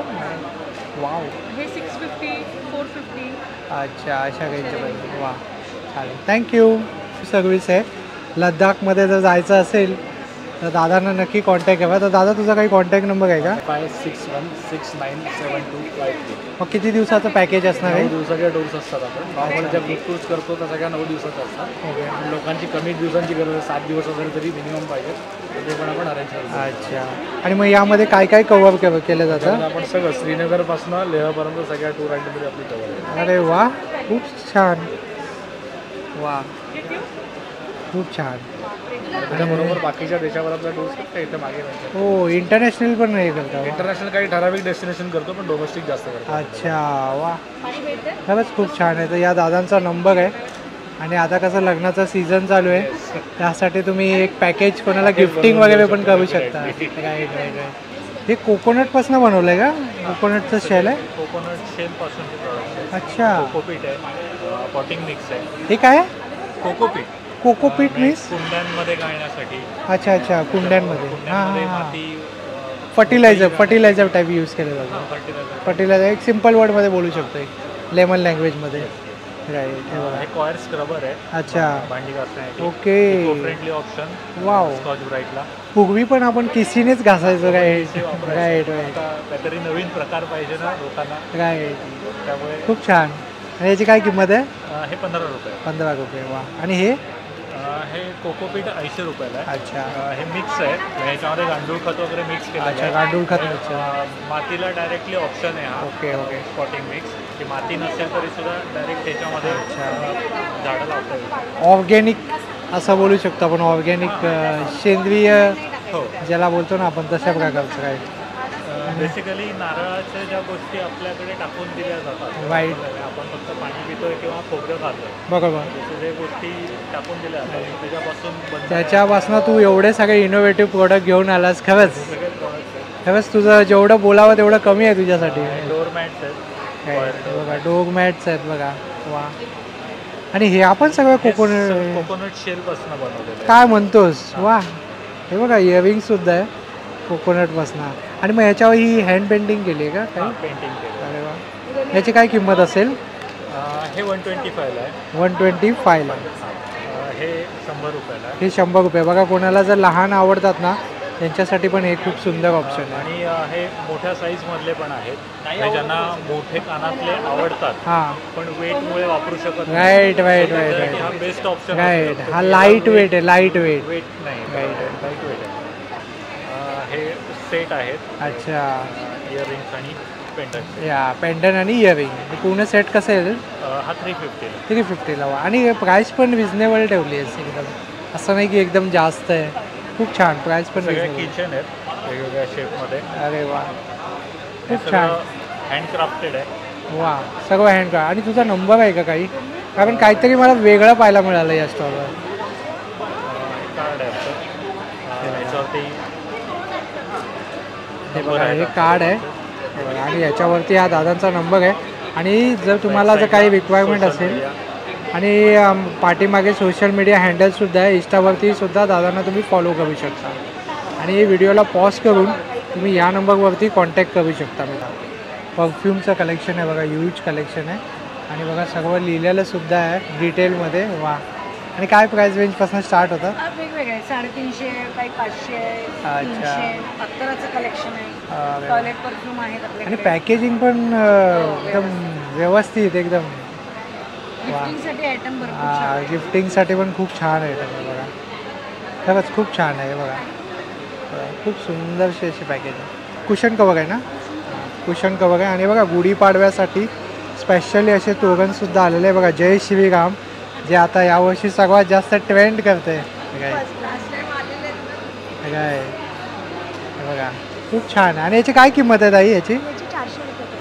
वाव. हे 650-450. अच्छा, अशा रेंजमध्ये. वा, चालेल. थँक्यू. सर्विस आहे. लद्दाखमध्ये जर जायचं असेल तर दादांना नक्की कॉन्टॅक्ट करा. तर दादा तुझा काही कॉन्टॅक्ट नंबर आहे का? 56169725. मग किती दिवसाचं पॅकेज असणार 9 आहे? दिवसाच्या टूर्स असतात. आपण नॉर्मल ज्या ग्रुप टूर्स करतो त्या सगळ्या 9 दिवसाच्या असतात. ओके. पण लोकांची कमी दिवसांची गरज आहे, 7 दिवस वगैरे तरी मिनिमम पाहिजे, तर ते पण आपण अरेंज करतो. अच्छा. आणि मग यामध्ये काय काय कव्हर केलं जातं? त्यामुळे आपण सगळं श्रीनगरपासून लेहपर्यंत सगळ्या टूर आयटममध्ये आपली कवर आहे. अरे वा, खूप छान. वा, खूप छान. त्याच्याबरोबर बाकीच्या देशाभरातल्या टूर्स इथं मागे नाही. हो, इंटरनॅशनल पण नाही करता? इंटरनॅशनल काही ठराविक डेस्टिनेशन करतो, पण डोमेस्टिक जास्त करतो. अच्छा. वा, खरंच खूप छान आहे. तर या दादांचा नंबर आहे. आणि आता कसं लग्नाचा सीझन चालू आहे, त्यासाठी तुम्ही एक पॅकेज कोणाला गिफ्टिंग वगैरे पण करू शकता. Right right right. हे कोकोनटपासून बनवलं आहे का? कोकोनटचं शेल आहे? कोकोनट शेलपासून. अच्छा. कोकोपीट आहे, पॉटिंग मिक्स आहे. हे काय? कोकोपीट. Cocopeat means? कुंड्यांमध्ये घालण्यासाठी. अच्छा अच्छा, कुंड्यांमध्ये. हां हां हां. माती फर्टिलायझर टाईप यूज केलं जातं. फर्टिलायझर एक सिम्पल वर्डमध्ये बोलू शकतो, एक लेमन लँग्वेजमध्ये. राईट. हे बघा. हे कॉयर स्क्रबर आहे. अच्छा. भांडी घासण्यासाठी. Okay. Friendly option. Wow. Scotch ब्राईटला. पूर्वी पण आपण किसीनेच घासायचो. Right right right. काहीतरी नवीन प्रकार पाहिजे ना लोकांना, राईट. त्यामुळे खूप छान. आणि याची काय किंमत आहे? हे 15 रुपये. 15 रुपये. वा. आणि हे हे कोकोपीट 80 रुपयाला आहे. अच्छा. हे मिक्स आहे, ह्याच्यामध्ये गांडूळ खत वगैरे मिक्स केलं आहे. अच्छा, गांडूळ खत मिक्स. मातीला डायरेक्टली ऑप्शन आहे हा. Okay okay. पॉटिंग मिक्स, की माती नसेल तरी सुद्धा डायरेक्ट त्याच्यामध्ये झाडं लावता येईल. ऑर्गॅनिक असं बोलू शकतो आपण. ऑर्गॅनिक सेंद्रिय हो, ज्याला बोलतो ना आपण, तशा प्रकारचं काय. बेसिकली नारळाच्या ज्या गोष्टी आपल्याकडे टाकून दिल्या जातात, वाईट. आपण फक्त पाणी पितोय किंवा खोबरं खातोय, बरोबर. जे गोष्टी टाकून दिल्या जातात त्याच्यापासून त्याच्यापासून तू एवढे सगळे इनोव्हेटिव्ह प्रोडक्ट घेऊन आलास. खरंच सगळे प्रॉडक्ट्स आहेत. खरंच तुझं जेवढं बोलावं तेवढं कमी आहे तुझ्यासाठी. डोअरमॅट्स आहेत. बघा डोग मॅट्स आहेत बघा. वा. आणि हे आपण सगळं कोकोनट शेलपासून बनवलेलं. काय म्हणतोस? वा. हे बघा इयरिंगसुद्धा आहे कोकोनटपासून. आणि मग ह्याच्यावर ही हँड पेंटिंग केली आहे का काही? पेंटिंग केलं. अरे वा. याची काय किंमत असेल? हे 125ला आहे. 125ला. हे 100 रुपयाला आहे. हे 100 रुपये. बघा कोणाला जर लहान आवडतात ना त्यांच्यासाठी पण हे खूप सुंदर ऑप्शन आहे. आणि हे मोठ्या साईजमधले पण आहेत, ज्यांना मोठे कानातले आवडतात हां. पण वेटमुळे वापरू शकत नाही. राईट राईट राईट हा राईट बेस्ट ऑप्शन. राईट. हा लाईट वेट आहे. Light weight. वेट नाही, राईट. लाईट वेट आहे. हे सेट आहेत अच्छा, इयरिंग्स आणि पेंडंट. या पेंडन आणि इयरिंग पूर्ण सेट कसं येईल? हा 350. 350ला. आणि प्राईस पण रिजनेबल ठेवली आहे एकदम, असं नाही की एकदम जास्त आहे. खूप छान प्राईस पण सगळे reasonable. किचन आहेत वेगवेगळ्या शेपमध्ये. अरे वा, हे खूप छान. सगळं हँडक्राफ्टेड आहे. वा, सगळं हँड. आणि तुझा नंबर आहे का काही? कारण काहीतरी मला वेगळं पाहायला मिळालं या स्टॉलवर. कार्ड आहे आमचं. याच्यावरती हे बघा, हे कार्ड आहे हे बघा, आणि याच्यावरती हा दादांचा नंबर आहे. आणि जर तुम्हाला जर काही रिक्वायरमेंट असेल, आणि पाठीमागे सोशल मीडिया हँडलसुद्धा आहे, इंस्टावरती सुद्धा दादांना तुम्ही फॉलो करू शकता. आणि व्हिडिओला पॉज करून तुम्ही या नंबरवरती कॉन्टॅक्ट करू शकता. बघा, परफ्यूमचं कलेक्शन आहे बघा, ह्यूज कलेक्शन आहे. आणि बघा सगळं लिहिलेलं सुद्धा आहे डिटेलमध्ये. वा. आणि काय प्राईस रेंजपासून स्टार्ट होतं? वेगवेगळे आहे, 350, काही 500, अच्छा. 300. अत्तराचं कलेक्शन आहे, टॉयलेट परफ्यूम आहेत आणि आपल्याकडे. पॅकेजिंग पण एकदम व्यवस्थित एकदम. गिफ्टिंगसाठी आयटम भरपूर छान हां, आहे. गिफ्टिंगसाठी पण खूप छान आहे बघा. खरंच खूप छान आहे बघा. खूप सुंदरशी अशी पॅकेजिंग. कुशन कवर आहे ना? कुशन कवर आहे. आणि बघा गुढीपाडव्यासाठी स्पेशली असे तोरणसुद्धा आलेले आहे बघा. जय श्रीराम, जे आता यावर्षी सर्वात जास्त ट्रेंड करते. काय बघा, खूप छान. आणि याची काय किंमत आहे ताई याची?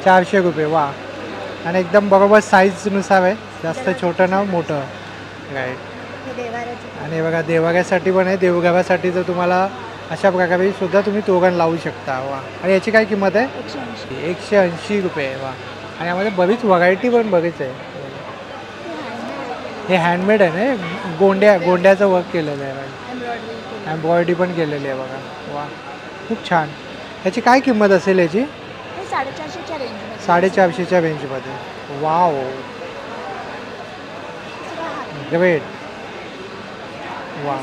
400 रुपये. वा. आणि एकदम बरोबर साईजनुसार आहे, जास्त छोटं ना मोठं. राईट. आणि बघा देवाऱ्यासाठी पण आहे, देवघरासाठी जर तुम्हाला अशा प्रकारे सुद्धा तुम्ही तोरण लावू शकता. वा. आणि याची काय किंमत आहे? 180 रुपये. वा. आणि यामध्ये बरीच व्हरायटी पण बरीच आहे. हे हँडमेड आहे ना, गोंड्याचं वर्क केलेलं आहे, एम्ब्रॉयडरी पण केलेली आहे बघा. वा, खूप छान. याची काय किंमत असेल याची? 450च्या रेंजमध्ये. Wow, great. वा,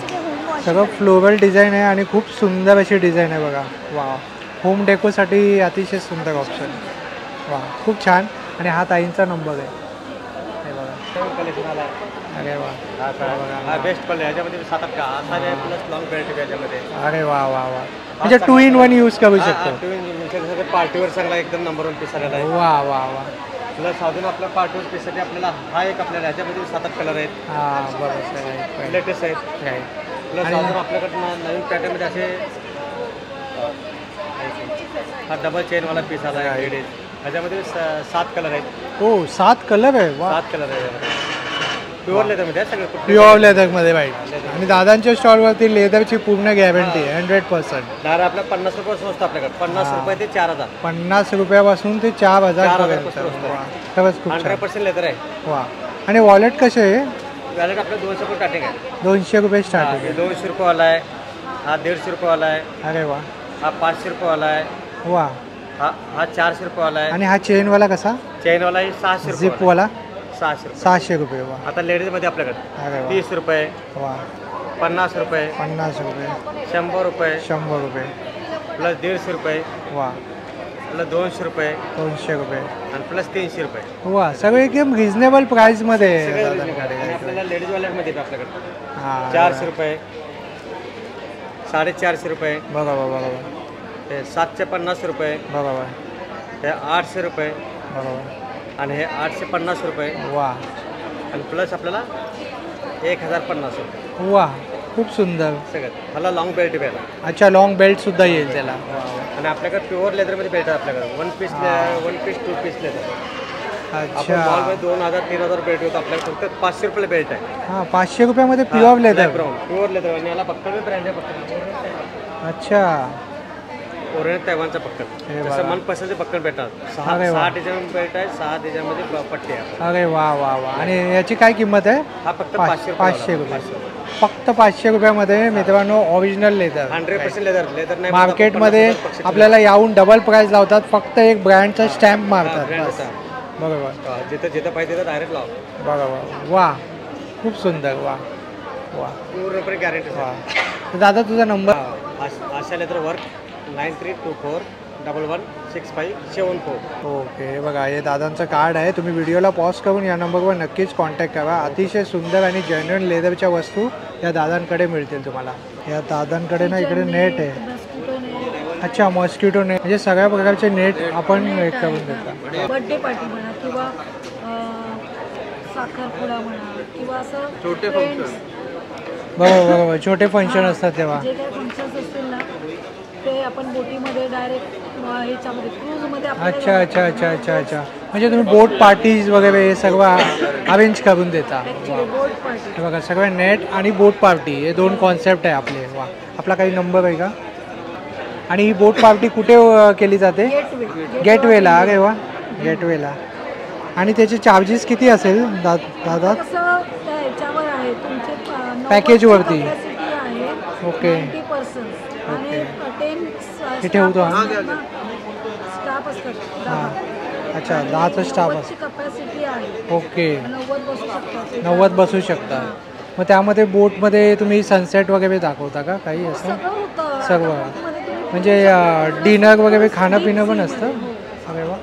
सगळं फ्लोरल डिझाईन आहे आणि खूप सुंदर अशी डिझाईन आहे बघा. वा, होम डेकोसाठी अतिशय सुंदर ऑप्शन. वा, खूप छान. आणि हा ताईंचा नंबर आहे हे बघा. कलेक्शन आला. अरे वा, हा बेस्ट पडले. याच्यामध्ये 7-8 का असा आहे, प्लस लॉंग बेल्ट याच्यामध्ये. अरे वा वा वा. म्हणजे 2 in 1 यूज करू शकतो. पार्टीवर चांगला एकदम नंबर 1 पीस आलेला आहे. वा वा वा. प्लस अजून आपल्या पार्टीवर पीससाठी आपल्याला हा एक आपल्याला ह्याच्यामध्ये 7-8 कलर आहेत. हां, बरोबर. लेटेस्ट आहेत. राईट. प्लस अजून आपल्याकडनं नवीन पॅटर्नमध्ये असे हा डबल चेनवाला पीस आला आहे लेडीज. ह्याच्यामध्ये 7 कलर आहेत. हो, 7 कलर आहे. वा. 7 कलर आहे. प्युअर लेदरमध्ये आहे सगळं. प्युअर लेदरमध्ये राईट. आणि दादांच्या स्टॉलवरती लेदरची पूर्ण गॅरंटी आहे 100%. दार आपल्या 50 रुपये स्वस्त आपल्याकडे. 50 रुपये ते 4000. 50 रुपयापासून ते 4000 4000 पर्यंत. स्वस्त आहे. वा, खरंच खूप छान. 100% लेदर आहे. वा. आणि वॉलेट कसे आहे? वॅलेट आपलं 200 रुपये स्टार्टिंग आहे. 200 रुपये स्टार्टिंग आहे. 200 रुपयेवाला आहे. हा 150 रुपयेवाला आहे. अरे वा. हा 500 रुपयेवाला आहे. वा. हा 400 रुपयेवाला आहे. आणि हा चेनवाला कसा? चेनवाला 600 रुपये. झिपवाला 600 रुपये. 600 रुपये. वा. आता लेडीजमध्ये आपल्याकडे अरे वा. 30 रुपये, वा. 50 रुपये, 50 रुपये, 100 रुपये, 100 रुपये, प्लस 150 रुपये, वा, प्लस 200 रुपये, 200 रुपये, आणि प्लस 300 रुपये. वा. सगळे एकदम रिजनेबल प्राईसमध्ये आहे सगळे दादांकडे. आणि आपल्याला लेडीज वॅलेटमध्ये येतं आपल्याकडे. हां, 400 रुपये, 450 रुपये, बरोबर बरोबर हे 750 रुपये, बरोबर हे 800 रुपये, बरोबर. आणि हे 850 रुपये, वा आणि प्लस आपल्याला 1050 रुपये. वा, खूप सुंदर. सगळं मला लॉंग बेल्ट बेल्ट. अच्छा, लॉंग बेल्ट सुद्धा येईल त्याला. आणि आपल्याकडे प्युअर लेदरमध्ये बेल्ट आहे आपल्याकडे. 1 पीस 2 पीस लेदर. आपण अच्छा. मॉलमध्ये 2000-3000 बेल्ट होतो. आपल्याकडे फक्त 500 रुपयाला बेल्ट आहे. हां, 500 रुपयामध्ये प्युअर लेदर. Pure leather. आणि याला फक्त ब्रँड आहे फक्त. अच्छा. ओरिजिनल तैवानचा पक्कन. हे जसं बघा. मनपसंत पक्कन भेटतात. अरे वा. 6 डिझाईन बेल्ट आहे. 6 डिझाईनमध्ये पट्टी आहे. अरे वा वा वा. आणि याची काय किंमत आहे? हा फक्त 500 रुपये. फक्त 500 रुपयामध्ये मित्रांनो ओरिजिनल लेदर. 100% लेदर. लेदर नाही मार्केटमध्ये आपल्याला याहून डबल प्राईस लावतात, फक्त एक ब्रँडचा स्टॅम्प मारतात बस. बरोबर. जिथं जिथं पाहिजे तिथं डायरेक्ट लाव. बरोबर. वा, खूप सुंदर. वा वा, पूर्णपणे गॅरंटी. वा. तर दादा तुझा नंबर? आशा लेदर वर्क 9324116574. ओके. हे बघा, हे दादांचं कार्ड आहे. तुम्ही व्हिडिओला पॉज करून या नंबरवर नक्कीच कॉन्टॅक्ट करा. अतिशय सुंदर आणि जेन्युइन लेदरच्या वस्तू या दादांकडे मिळतील तुम्हाला. या दादांकडे ना इकडे नेट आहे. अच्छा, मॉस्किटो नेट म्हणजे सगळ्या प्रकारचे नेट आपण मेक करून देतात. बर्थडे पार्टी म्हणा किंवा साखरपुडा म्हणा किंवा असं छोटे friends, बरोबर, छोटे फंक्शन असतात तेव्हा. जे काही फंक्शन्स असतील ना ते आपण बोटीमध्ये डायरेक्ट ह्याच्यामध्ये क्रूजमध्ये अच्छा अच्छा अच्छा अच्छा अच्छा, म्हणजे तुम्ही बोट पार्टीज वगैरे हे सर्व अरेंज करून देता. बोट पार्टी. हे बघा, सगळं नेट आणि बोट पार्टी हे 2 कॉन्सेप्ट आहे आपले. वा, आपला काही नंबर आहे का? आणि ही बोट पार्टी कुठे केली जाते? गेटवेला. अरे वा, गेटवेला. आणि त्याचे चार्जेस किती असेल दादा? कसं त्या ह्याच्यावर आहे तुमचे पॅकेजवरती. capacity आहे ओके. 90 persons आणि 10 हे ठेवतो स्टाफ असतात. हां, अच्छा, 10चा स्टाफ असतो. कॅपॅसिटी आहे. ओके, 90 बसू शकतात. 90 बसू शकता. मग त्यामध्ये बोटमध्ये तुम्ही सनसेट वगैरे दाखवता का काही असं? सगळं होतं. सर्व. बोटमध्ये तुम्ही म्हणजे डिनर वगैरे खाणं पिणं पण असतं? अरे वा.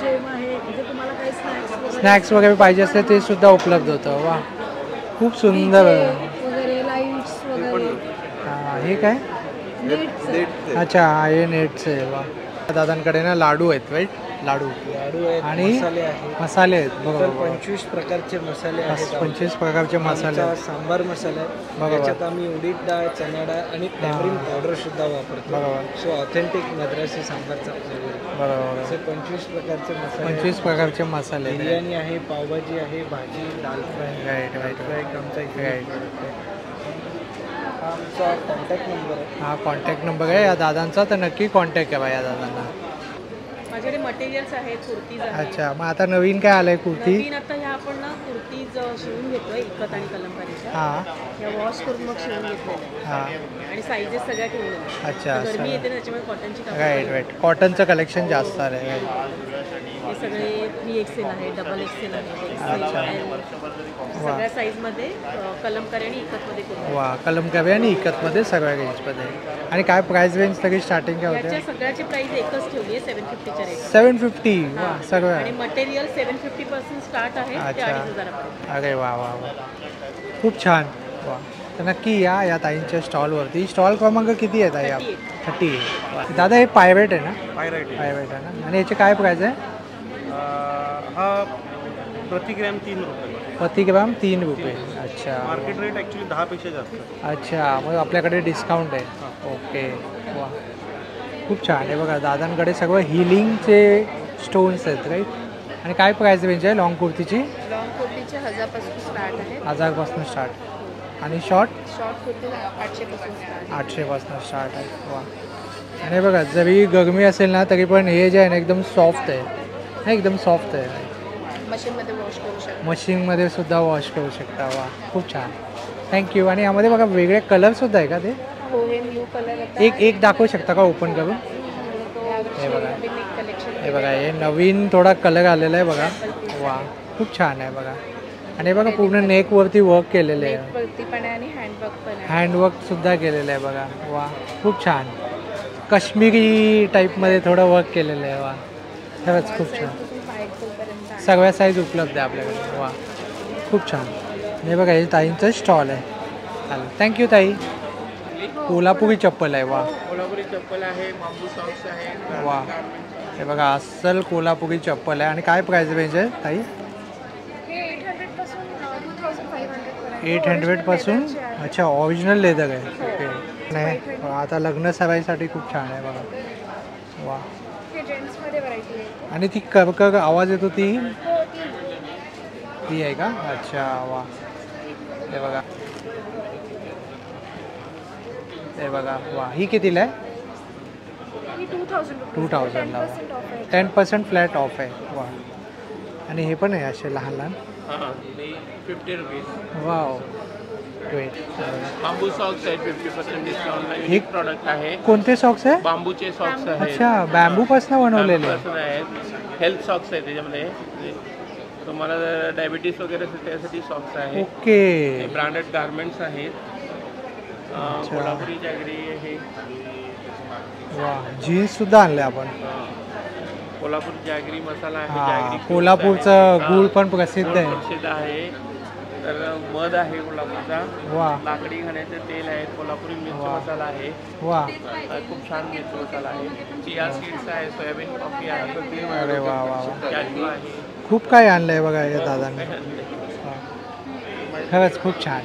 जेवण आहे जे तुम्हाला काही स्नॅक्स वगैरे पाहिजे असते ते सुद्धा उपलब्ध होतं. वा, खूप सुंदर. वगैरे लाईट्स वगैरे. हां, हे काय? नेट्स. अच्छा, हा, हे नेटचं आहे. वा, दादांकडे ना लाडू आहेत, राईट? लाडू आहेत, आणि मसाले आहेत. मसाले आहेत. तर बरोबर, 25 प्रकारचे मसाले आहेत. 25 प्रकारचे मसाले आमचा आहेत. सांबार मसाला आहे. बरोबर. त्याच्यात आम्ही उडीद डाळ, चणा डाळ आणि टॅमरिन पावडर सुद्धा वापरतो. बरोबर. सो ऑथेंटिक मद्रासी सांबारचा फ्लेवर. बरोबर, असे 25 प्रकारचे मसाले आहेत. 25 प्रकारचे मसाले आहेत. बिर्याणी आहे, पावभाजी आहे, भाजी, दाल फ्राय, राईट राईट फ्राय आमचा इथे राईट. हा आमचा कॉन्टॅक्ट नंबर आहे. हा कॉन्टॅक्ट नंबर आहे या दादांचा, तर नक्की कॉन्टॅक्ट करा या दादांना. माझ्याकडे मटेरियल्स आहेत, कुर्तीज आहेत. अच्छा, मग आता नवीन काय आलंय कुर्ती? नवीन आता ह्या आपण ना कुर्तीज शिवून घेतोय इकत आणि कलमकारीच्या. हां ह्या वॉश करून मग शिवून घेतलेल्या हां, आणि साईजेस सगळ्या ठेवलेल्या. अच्छा, गरमी येते ना त्याच्यामुळे कॉटनची कापड राईट राईट. कॉटनचं कलेक्शन जास्त आहे. हे सगळे 3XL आहे, डबल XL आहे, XL, सगळ्या साईजमध्ये कलमकारी आणि इकतमध्ये करून. वा, कलमकारी आणि इकतमध्ये सगळ्या रेंजमध्ये. आणि काय प्राइस रेंज तरी स्टार्टिंग काय याच्या होते? सगळ्याची प्राइस एकच ठेवली आहे 750च्या रेट. 750. वा, सगळं. आणि मटेरियल 750% स्टार्ट आहे ते अच्छा. 25,000. अरे वा वा वा, खूप छान. वा, तर नक्की या ताईंच्या स्टॉलवरती. स्टॉल क्रमांक किती आहे ताई? 38. दादा, हे पायरेट आहे ना? पायरेट आहे ना. आणि याचे काय प्राइस आहे? हा प्रति ग्रॅम 3 रुपये. प्रति ग्राम 3 रुपये. अच्छा, मार्केट रेट ॲक्च्युली 10 पेक्षा जास्त. अच्छा, मग आपल्याकडे डिस्काउंट आहे. ओके. वा, खूप छान आहे. बघा, दादांकडे सगळं हिलिंगचे स्टोन्स आहेत, राईट? आणि काय प्राइस रेंज आहे लॉंग कुर्तीची? लॉंग कुर्तीचे 1000पासून स्टार्ट आहे. 1000पासून स्टार्ट. आणि शॉर्ट? शॉर्ट कुर्ती 800पासून स्टार्ट. 800पासून स्टार्ट आहे. वा, आणि बघा, जरी गरमी असेल ना तरी पण हे जे आहे ना एकदम सॉफ्ट आहे. एकदम सॉफ्ट आहे. मशीनमध्ये वॉश करू शकतो. मशीनमध्ये सुद्धा वॉश करू शकता. वा, खूप छान. थँक्यू. आणि यामध्ये बघा वेगळे कलरसुद्धा आहे का ते? हो, हे न्यू कलर आता एक दाखवू शकता का ओपन करून? हे बघा, कलेक्शन. हे बघा, हे नवीन थोडा कलर आलेला आहे बघा. वा, खूप छान आहे बघा. आणि बघा पूर्ण नेकवरती वर्क केलेलं आहे. वरती पण आहे आणि हँडवर्क पण आहे. हँडवर्कसुद्धा केलेलं आहे बघा. वा, खूप छान. काश्मीरी टाईपमध्ये थोडं वर्क केलेलं आहे. वा, खरंच खूप छान. 5XL पर्यंत आहे. सगळ्या साईज उपलब्ध आहे आपल्याकडे. वा, खूप छान. हे बघा, हे ताईंचं स्टॉल आहे. चालेल, थँक्यू ताई. कोल्हापुरी चप्पल आहे. वा, कोल्हापुरी चप्पल आहे, बांबू सॉक्स आहे. वा, हे बघा, अस्सल कोल्हापुरी चप्पल आहे. आणि काय प्राइस रेंज आहे ताई? हे 800पासून 2500 पर्यंत. 800पासून. अच्छा, ओरिजिनल लेदर आहे. ओके. नाही, आता लग्न सराईसाठी खूप छान आहे बघा. वा, हे जेंट्समध्ये व्हरायटी आहे. आणि ती कर आवाज येतो ती हो, ती आहे का? अच्छा, वा, हे बघा, हे बघा. वा, ही कितीला आहे? ही 2000 2000ला. 10% ऑफ आहे. 10% फ्लॅट ऑफ आहे. वा, आणि हे पण आहे असे लहान लहान. 50 rupees. Wow, great. Bamboo socks आहेत 50% डिस्काउंट. हे प्रॉडक्ट आहे. कोणते सॉक्स आहे? बांबूचे सॉक्स आहेत. अच्छा, बॅम्बूपासून बनवलेले. बांबूपासून आहेत. हेल्थ सॉक्स आहेत त्याच्यामध्ये. तुम्हाला डायबिटीस वगैरे त्यासाठी सॉक्स आहे. ओके. ब्रँडेड गार्मेंट्स आहेत. कोल्हापुरी जॅगरी आहे. वा, जीन्स सुद्धा आणले आपण. कोल्हापुरी जॅगरी मसाला आहे. हा, जॅगरी कोल्हापूरचं गूळ पण प्रसिद्ध आहे. प्रसिद्ध आहे. तर मध आहे कोल्हापूरचा, वा लाकडी घाण्याचे तेल आहे, कोल्हापुरी मिरची वा. मसाला आहे, वा खूप छान मिरची मसाला आहे, चिया सीड्स आहे, सोयाबीन कॉफी आहे, अरे वा वा वा. कॅजू आहे. खूप काही आणलं आहे बघा या दादांनी. खरंच खूप छान.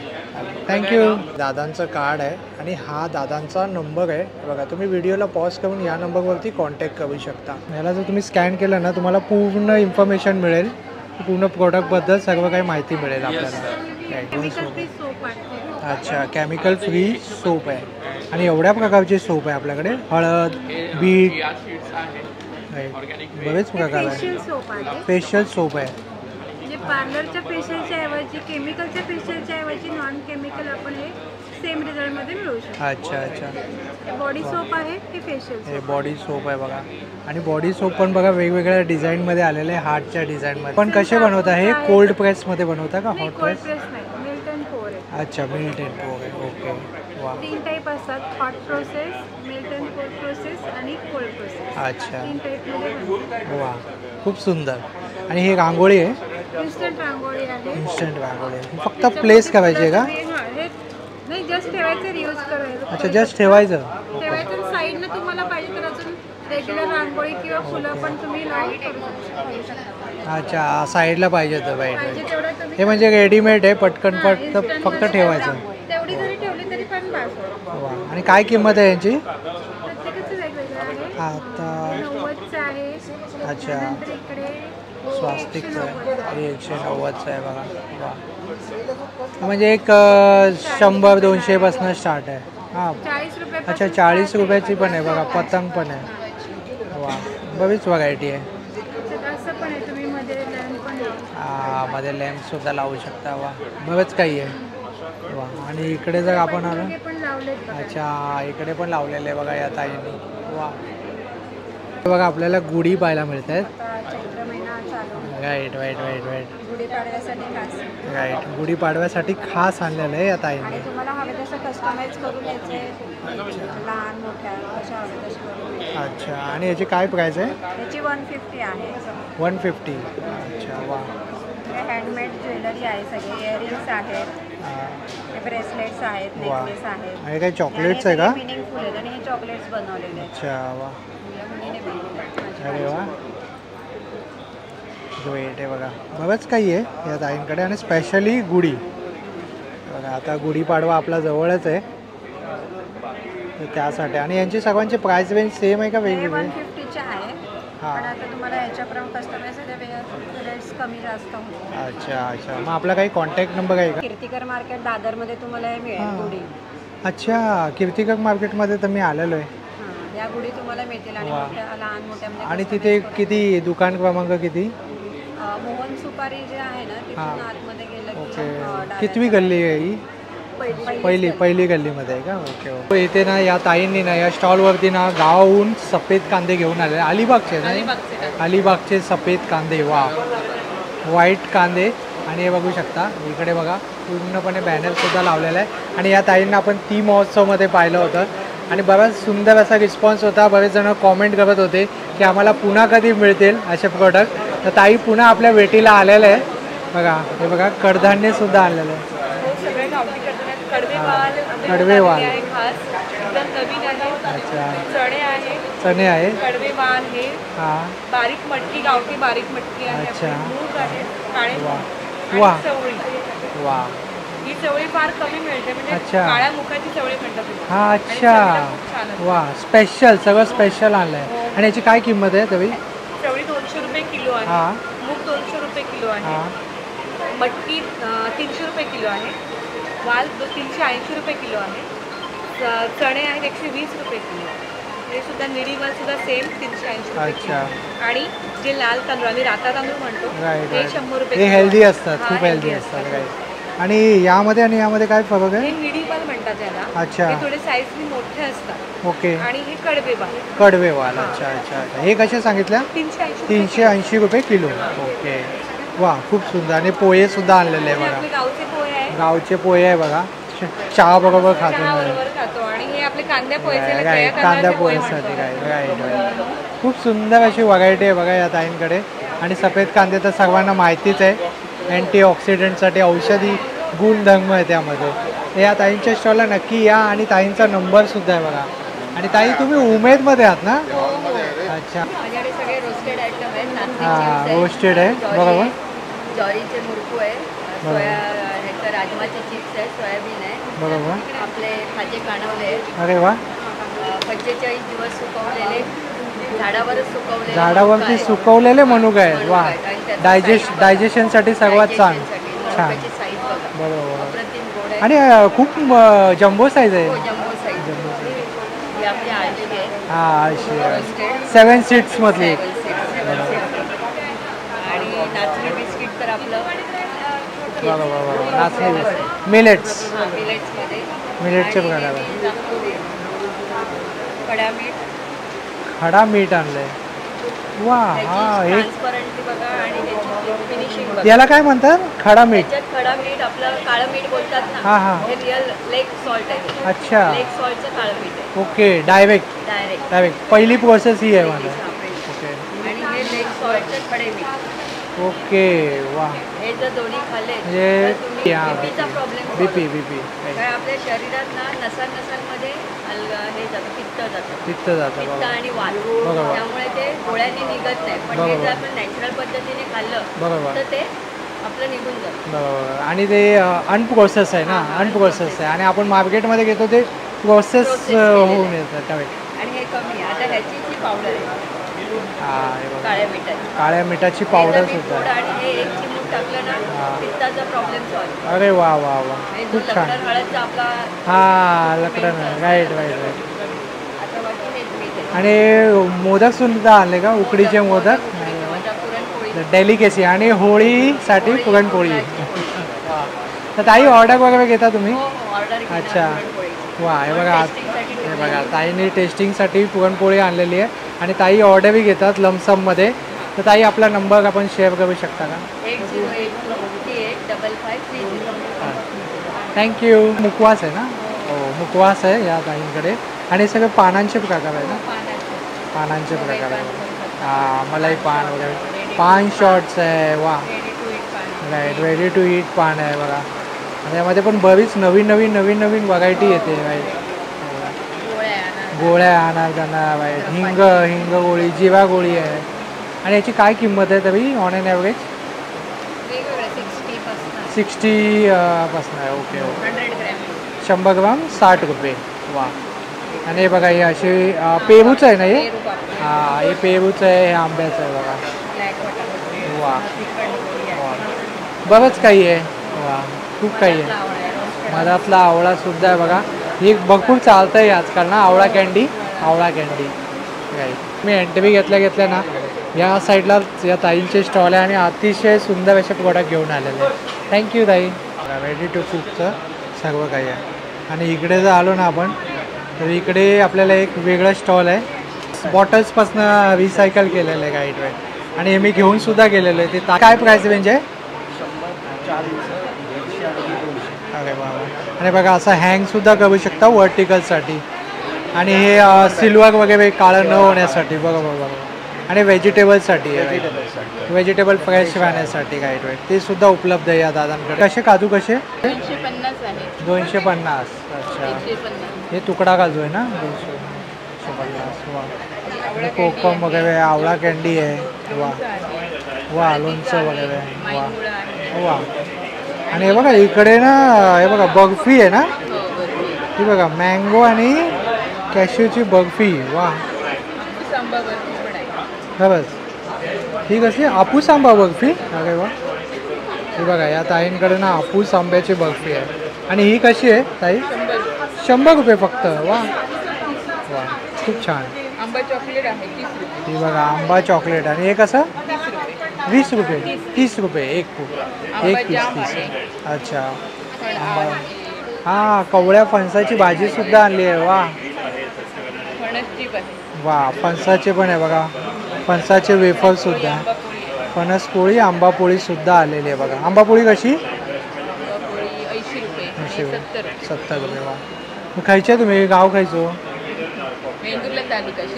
थँक्यू. दादांचं कार्ड आहे आणि हा दादांचा नंबर आहे बघा. तुम्ही व्हिडिओला पॉज करून या नंबरवरती कॉन्टॅक्ट करू शकता. याला जर तुम्ही स्कॅन केलं ना तुम्हाला पूर्ण इन्फॉर्मेशन मिळेल, पूर्ण प्रोडक्टबद्दल सर्व काही माहिती मिळेल आपल्याला. अच्छा, केमिकल फ्री सोप आहे आणि एवढ्या प्रकारची सोप आहे आपल्याकडे. हळद, बीट, बरेच प्रकार आहे. फेशियल सोप आहे. म्हणजे पार्लरच्या फेशियलच्या ऐवजी केमिकलच्या फेशियलच्या ऐवजी नॉन केमिकल आपण हे सेम रिझल्टमध्ये मिळू शकतो. अच्छा अच्छा. बॉडी सोप आहे हे फेशियल हे बॉडी सोप आहे बघा. आणि बॉडी सोप पण बघा वेगवेगळ्या डिझाईनमध्ये आलेले आहे, हार्टच्या डिझाईनमध्ये. पण कसे बनवता हे? कोल्ड प्रेसमध्ये बनवता का हॉट प्रेस? मिल्ट अँड पोर आहे. अच्छा, मिल्ट अँड पोर आहे. ओके. वा. 3 टाईप असतात, हॉट प्रोसेस, मिल्ट अँड पोर प्रोसेस आणि कोल्ड प्रोसेस. अच्छा. 3 टाईपमध्ये. वा, खूप सुंदर. आणि ही रांगोळी आहे, इन्स्टंट रांगोळी आहे. इन्स्टंट रांगोळी आहे. फक्त प्लेस करायची आहे का? नाही, जस्ट ठेवायचं, रियूज करायचं. अच्छा, जस्ट ठेवायचं. ठेवायचं. साईडनं तुम्हाला पाहिजे तर अजून रेग्युलर रांगोळी किंवा फुलं पण तुम्ही लावून करू शकता. अच्छा, साईडला पाहिजे तर पाहिजे पाहिजे. तेवढं तुम्ही. हे म्हणजे रेडीमेड आहे, पटकन फक्त ठेवायचं. तेवढी जरी ठेवली तरी पण बास. वा. आणि काय किंमत आहे यांची? प्रत्येकाचं वेगवेगळं आहे. आता 90चं आहे. अच्छा, नंतर इकडे स्वास्तिकचं आहे. हे 190चं आहे बघा. वा. म्हणजे एक 100-200 पासून स्टार्ट आहे. हां. 40 रुपये. अच्छा, 40 रुपयाची पण आहे बघा. पतंग पण आहे. वा, बरीच व्हरायटी आहे. असं पण आहे, तुम्ही मध्ये लॅम्प पण आहे. हां, मध्ये लॅम्पसुद्धा लावू शकता. वा, बरंच काही आहे. वा. आणि इकडे जर आपण आलो. हे पण लावलेत. अच्छा, इकडे पण लावलेले आहे बघा या ताईंनी. वा. बघा आपल्याला गुढी पाहायला मिळत आहेत. चैत्र महिना चालू. राईट राईट राईट राईट गुढीपाडव्यासाठी खास. राईट. गुढीपाडव्यासाठी खास आणलेलं आहे या ताईंनी. आणि तुम्हाला हवे तसं कस्टमाइज करून द्यायचे, लहान मोठ्या कशा हवे तशा करून द्यायचे. अच्छा. आणि याची काय प्राईस आहे? याची 150 आहे. 150. अच्छा. वा. हँडमेड ज्वेलरी आहे, सगळे इयरिंग्स आहेत, ब्रेसलेट्स आहेत, नेकलेस आहेत. आणि काही चॉकलेट्स आहे का? मिनिंगफुल आहेत आणि हे चॉकलेट्स बनवलेले आहेत. अच्छा. वा. मुलीने बनवले. अरे वा. ग्रेट आहे बघा. बरंच काही आहे या ताईंकडे. आणि स्पेशली गुढी बघा. आता गुढीपाडवा आपला जवळच आहे तर त्यासाठी. आणि यांची सर्वांची प्राइस रेंज सेम आहे का वेगवेगळी? 150चे आहे. हां. पण आता तुम्हाला याच्यापर्यंत कस्टमाइज रेट्स कमी जास्त होते. अच्छा अच्छा. मग आपला काही कॉन्टॅक्ट नंबर आहे का? कीर्तिकर मार्केट दादरमध्ये तुम्हाला हे मिळेल गुढी. अच्छा, कीर्तिकर मार्केटमध्ये तर मी आलेलो आहे. हां, या गुढी तुम्हाला मिळतील. आणि वा. मोठ्या लहान मोठ्यामध्ये. आणि तिथे किती दुकान क्रमांक किती? मोहन सुपारी जे आहे ना तिथून आतमध्ये गेलं ओके. कितवी गल्ली आहे ही? पहिली गल्लीमध्ये आहे का? Okay okay. इथे ना या ताईंनी ना या स्टॉलवरती ना गावाहून सफेद कांदे घेऊन आले. अलिबागचे ना? अलिबागचे सफेद कांदे. वा. व्हाईट कांदे. आणि हे बघू शकता इकडे बघा पूर्णपणे बॅनरसुद्धा लावलेला आहे. आणि या ताईंना आपण ती महोत्सवमध्ये पाहिलं होतं आणि बराच सुंदर असा रिस्पॉन्स होता. बरेच जण कॉमेंट करत होते की आम्हाला पुन्हा कधी मिळतील असे प्रोडक्ट. तर ताई पुन्हा आपल्या भेटीला आलेलं आहे बघा. हे बघा कडधान्यसुद्धा आणलेलं आहे. सगळे गावठी कडवेवाल. कडवेवाल. खास एकदम नवीन आहे. अच्छा. चणे आहे. चणे आहे. कडवेवाल हे. हां. बारीक मटकी, गावठी बारीक मटकी आहे. अच्छा. मूग आहे. काळे वा. मूग. वा. आणि चवळी. वा. ही चवळी फार कमी मिळते म्हणजे अच्छा. काळ्या मुखाची चवळी म्हणतात तिला. हां. आणि चवीला अच्छा. खूप छान असते. वा. स्पेशल सगळं स्पेशल आणलं आहे. आणि याची काय किंमत आहे तरी? चवळी 200 रुपये किलो आहे. हां. मूग 200 रुपये किलो आहे. हां. मटकी 300 रुपये किलो आहे. वाल 380 रुपये किलो आहे. चणे आहेत 120 रुपये किलो. हे सुद्धा निळी वाल सुद्धा सेम 380 रुपये अच्छा. किलो. आणि जे लाल तांदूळ आम्ही राता तांदूळ म्हणतो राईट हे राईट. 100 रुपये हे किलो हेल्दी आहे. असतात, हां, खूप हेल्दी healthy असतात. राईट. आणि यामध्ये आणि यामध्ये काय फरक हे आहे? निळी वाल म्हणतात याला. अच्छा. हे थोडे साईजनी मोठे असतात. ओके. आणि हे कडवे वाल. कडवेवाल. अच्छा अच्छा अच्छा. हे कसे सांगितल्या? 380 रुपये किलो. ओके. वा. खूप सुंदर. आणि पोहे सुद्धा आणलेले आहे आपले बघा. गावचे पोहे आहे. गावचे पोहे आहे बघा. चहा बरोबर खातो. बरोबर खातो. आणि हे आपले कांद्या पोहेचे राईट. कांदा पोहेसाठी काय. Right right. खूप सुंदर अशी व्हरायटी आहे बघा या ताईंकडे. आणि सफेद कांदे तर सर्वांना माहितीच आहे. अँटीऑक्सिडंटसाठी औषधी गुणधर्म आहे त्यामध्ये. तर या ताईंच्या स्टॉलला नक्की या आणि ताईंचा नंबर सुद्धा आहे बघा. आणि ताई तुम्ही उमेदमध्ये आहात ना? अच्छा माझ्याकडे सगळे रोस्टेड आयटम आहेत. नाचणी हां chips आहेत, रोस्टेड आहे ज्वारी बरोबर. आहे, ज्वारीचे मुरकू आहे, ह्याचं राजमाचे चिप्स आहे, सोयाबीन आहे, बरोबर. आपले खाजे काढवले आहेत, अरे वा. 45 दिवस सुकवलेले झाडावरच सुकवलेले झाडावरती सुकवलेले मनुका आहेत. वा. डायजेशनसाठी सर्वात छान. छान साईज बघा, बरोबर. अप्रतिम गोड आहे. आणि खूप जम्बो साईज आहे. जम्बो साईज ही आपली आळशी आहे. हां अशी 7 सीट्समधली एक. आणि नाचणी बिस्किट तर आपलं बरोबर. नाचणी मिलेट्स. मिलेट्समध्ये मिलेटचे प्रकार आहे. खडा मीठ, खडा मीठ आणलंय. वा हा हे ट्रान्सपरंटली बघा. आणि त्याची फिनिशिंग बघा. याला काय म्हणतात? खडा मीठ. त्याच्यात खडा मीठ आपलं काळं मीठ बोलतात ना, हां हां. हे रिअल लेक सॉल्ट आहे. अच्छा लेक सॉल्टचं काळं मीठ आहे. ओके. डायरेक्ट डायरेक्ट पहिली प्रोसेस ही आहे मला. ओके आणि हे लेक सॉल्टचे खडे मीठ. ओके. वा. हे जर दोन्ही खाल्ले म्हणजे तर तुम्ही हां, बीपीचा प्रॉब्लेम बीपी काय आपल्या शरीरात ना नसांमध्ये हे जातं, पित्त जातं. पित्त जातं पित्त बरोबर. आणि वात, बरोबर. त्यामुळे ते गोळ्यांनी निघत नाही. पण हे बरोबर. जर आपण नॅचरल पद्धतीने खाल्लं बरोबर. तर ते आपलं निघून जातं. बरोबर. आणि ते अनप्रोसेस आहे ना, अनप्रोसेस आहे. आणि आपण मार्केटमध्ये घेतो ते प्रोसेस होऊन येतं त्यावेळी. आणि हे कमी आहे. आता ह्याची जी पावडर आहे हां हे बघा. काळ्या मिठाची, काळ्या मिठाची पावडर सुद्धा आहे. आणि हे एक चिमूट टाकलं ना, पित्ताचा प्रॉब्लेम सॉल्व. अरे वा वा वा. आणि जो खूप छान. लग्न हळदचा आपला हां लकडं राईट राईट राईट. आता बाकी हेच मीठ आहे. आणि मोदक सुद्धा आणले का? उकडीचे मोदक. पुरणपोळी, डेलिकेसी आणि होळीसाठी पुरणपोळी. तर ताई ऑर्डर वगैरे घेता तुम्ही? ऑर्डर अच्छा. वा हे बघा. हे बघा ताईने टेस्टिंगसाठी पुरणपोळी आणलेली आहे. आणि ताई ऑर्डरही घेतात लमसममध्ये. तर ताई आपला नंबर आपण शेअर करू शकता का? 8082583330. थँक्यू. मुखवास आहे ना? हो मुखवास आहे या ताईंकडे. आणि सगळे पानांचे प्रकार आहे ना? पानांचे प्रकार आहे. हां मलाई पान वगैरे. पान शॉर्ट्स आहे. वा राईट. रेडी टू ईट पान आहे बघा. आणि यामध्ये पण बरीच नवीन नवीन व्हरायटी येते. राईट. गोळ्या अनारदाना राईट. हिंग गोळी, जिरा गोळी आहे. आणि याची काय किंमत आहे तरी ऑन एन ॲव्हरेज? 60 पासून आहे. Okay okay. 100 ग्राम 60 रुपये. वा. आणि हे बघा हे असे पेरूचं आहे ना हे? हां हे पेरूचं आहे, हे आंब्याचं आहे बघा. वा वा. बरंच काही आहे. वा खूप काही आहे. मधातला आवळासुद्धा आहे बघा. ही भरपूर चालतं आहे आजकाल ना आवळा कँडी. राईट. मी एंट्री घेतल्या ना या साईडला या ताईंचे स्टॉल आहे आणि अतिशय सुंदर असे प्रोडक्ट घेऊन आलेले आहे. थँक्यू ताई. रेडी टू कुकचं सर्व काही आहे. आणि इकडे जर आलो ना आपण तर इकडे आपल्याला एक वेगळं स्टॉल आहे. बॉटल्सपासनं रिसायकल केलेलं आहे गाईड वेळ. आणि हे मी घेऊन सुद्धा गेलेलो आहे. ते काय प्राईस रेंज आहे? 100, अरे बाबा. आणि बघा असं हँगसुद्धा करू शकता वर्टिकलसाठी. आणि हे सिल्वर वगैरे काळं न होण्यासाठी. बरोबर. आणि व्हेजिटेबलसाठी आहे. व्हेजिटेबल फ्रेश राहण्यासाठी गाईड वेळ ते सुद्धा उपलब्ध आहे या दादांकडे. कसे काजू कसे? 250 आहे. 250. अच्छा. 150. हे तुकडा काजू आहे ना? 250. वा. आणि कोकम वगैरे आवळा कँडी आहे. वा वा. लोणचं वगैरे. वा वा. आणि हे बघा इकडे ना हे बघा बर्फी आहे ना? ही बघा मँगो आणि कॅश्यूची बर्फी. वा खरंच. ही कशी हापूस आंबा बर्फी? अरे वा. ही बघा या ताईंकडे ना हापूस आंब्याची बर्फी आहे. आणि ही कशी आहे ताई? 100 रुपये फक्त. वा वा खूप छान. आंबा चॉकलेट आहे 30 रुपये. ही बघा आंबा चॉकलेट. आणि हे कसं? 20 रुपये. 30 रुपये एक पीस. 30. अच्छा. आंबा. हां कवळ्या फणसाची भाजीसुद्धा आणली आहे. वा वा. फणसाचे पण आहे बघा. फणसाचे वेफरसुद्धा. फणसपोळी आंबापोळीसुद्धा आलेली आहे बघा. आंबापोळी कशी? 80 रुपये. 70 रुपये. वा. खायचे तुम्ही? गाव खायचो?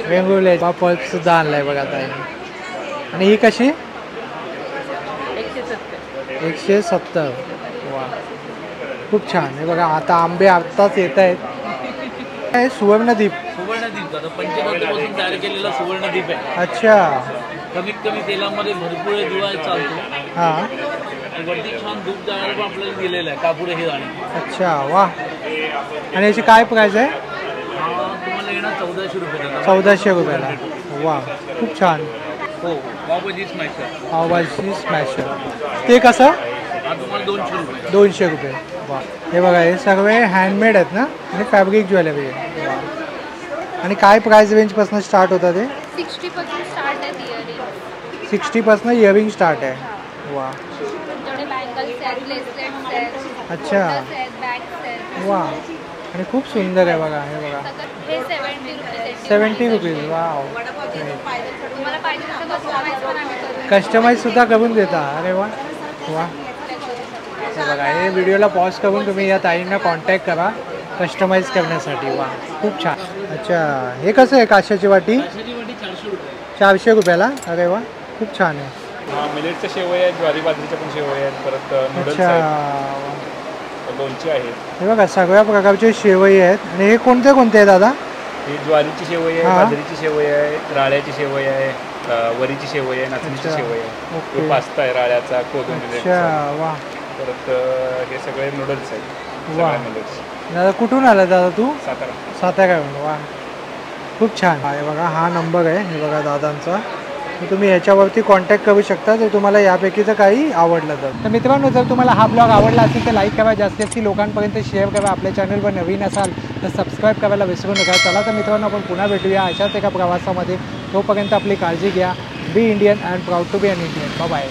वेंगुर्ला. पल्पसुद्धा आणला आहे बघा ताई. आणि ही कशी? 170. 170. वा, खूप छान. हे बघा आता आंबे आत्ताच येत आहेत. हे सुवर्णदीप. सुवर्णदीप आता पंचगव्यापासून तयार केलेला सुवर्णदीप आहे. अच्छा. कमीत कमी तेलामध्ये भरपूर दिवा चालतो. हां. वरती छान धूप जाळायला पण आपल्याला दिलेलं आहे कापुरे हे जाणे. अच्छा, वा. आणि याची काय प्राईस आहे? तुम्हाला येणार 1400 रुपये. 1400 रुपयाला. वा, खूप छान. हो, पावभाजी स्मॅशर. पावभाजी स्मॅशर. ते कसं? हा तुम्हाला 200 रुपये. 200 रुपये. वा, हे बघा हे सर्व हँडमेड आहेत ना आणि फॅब्रिक ज्वेलरी आहे. वा. आणि काय प्राईस रेंजपासून स्टार्ट होतं ते? 60 पासून स्टार्ट आहे इयरिंग. 60 पासून इयरिंग स्टार्ट आहे. वा. जेवढे बँगल्स आहेत, ब्रेसलेट्स आहेत. अच्छा. बॅग्स आहेत. वा. आणि खूप सुंदर आहे बघा. हे बघा हे 70 रुपीज. 70 रुपीज. वाव. तुम्हाला पाहिजे तसं कस्टमाइज पण आम्ही करू. कस्टमाइज सुद्धा करून देता. अरे वा. वा. हे बघा हे व्हिडिओला पॉज करून तुम्ही या ताईंना कॉन्टॅक्ट करा कस्टमाइज करण्यासाठी. वा, खूप छान. अच्छा, हे कसं आहे काशाची वाटी? 400 रुपये. 400 रुपयाला. अरे वा, खूप छान आहे. मिलेटच्या शेवया आहेत, ज्वारी बाजरीच्या पण शेवया आहेत, परत नूडल्स अच्छा. आहेत, लोणची आहेत. हे बघा सगळ्या प्रकारचे शेवई आहेत. आणि हे कोणते कोणते आहे दादा? ही ज्वारीची शेवई आहे, हां. बाजरीची शेवई आहे, राळ्याची शेवई आहे, वरीची शेवई आहे, नाचणीची अच्छा. शेवई आहे. ओके. तो पास्ता आहे राळ्याचा, कोथिंबीर. अच्छा. वा. परत हे सगळे नूडल्स आहेत. वा. सगळे नूडल्स. दादा कुठून आला दादा तू? सातारा. साताऱ्याहून. वा, खूप छान. हे बघा हा नंबर आहे. हे बघा दादांचा. तर तुम्ही ह्याच्यावरती कॉन्टॅक्ट करू शकता जर तुम्हाला यापैकीचं काही आवडलं तर मित्रांनो, जर तुम्हाला हा ब्लॉग आवडला असेल तर लाईक करा, जास्तीत लोकांपर्यंत शेअर करा. आपल्या चॅनलवर नवीन असाल तर सबस्क्राईब करायला विसरू नका. चला तर मित्रांनो, आपण पुन्हा भेटूया अशाच एका प्रवासामध्ये. तोपर्यंत आपली काळजी घ्या. Be Indian and proud to be an Indian. Bye.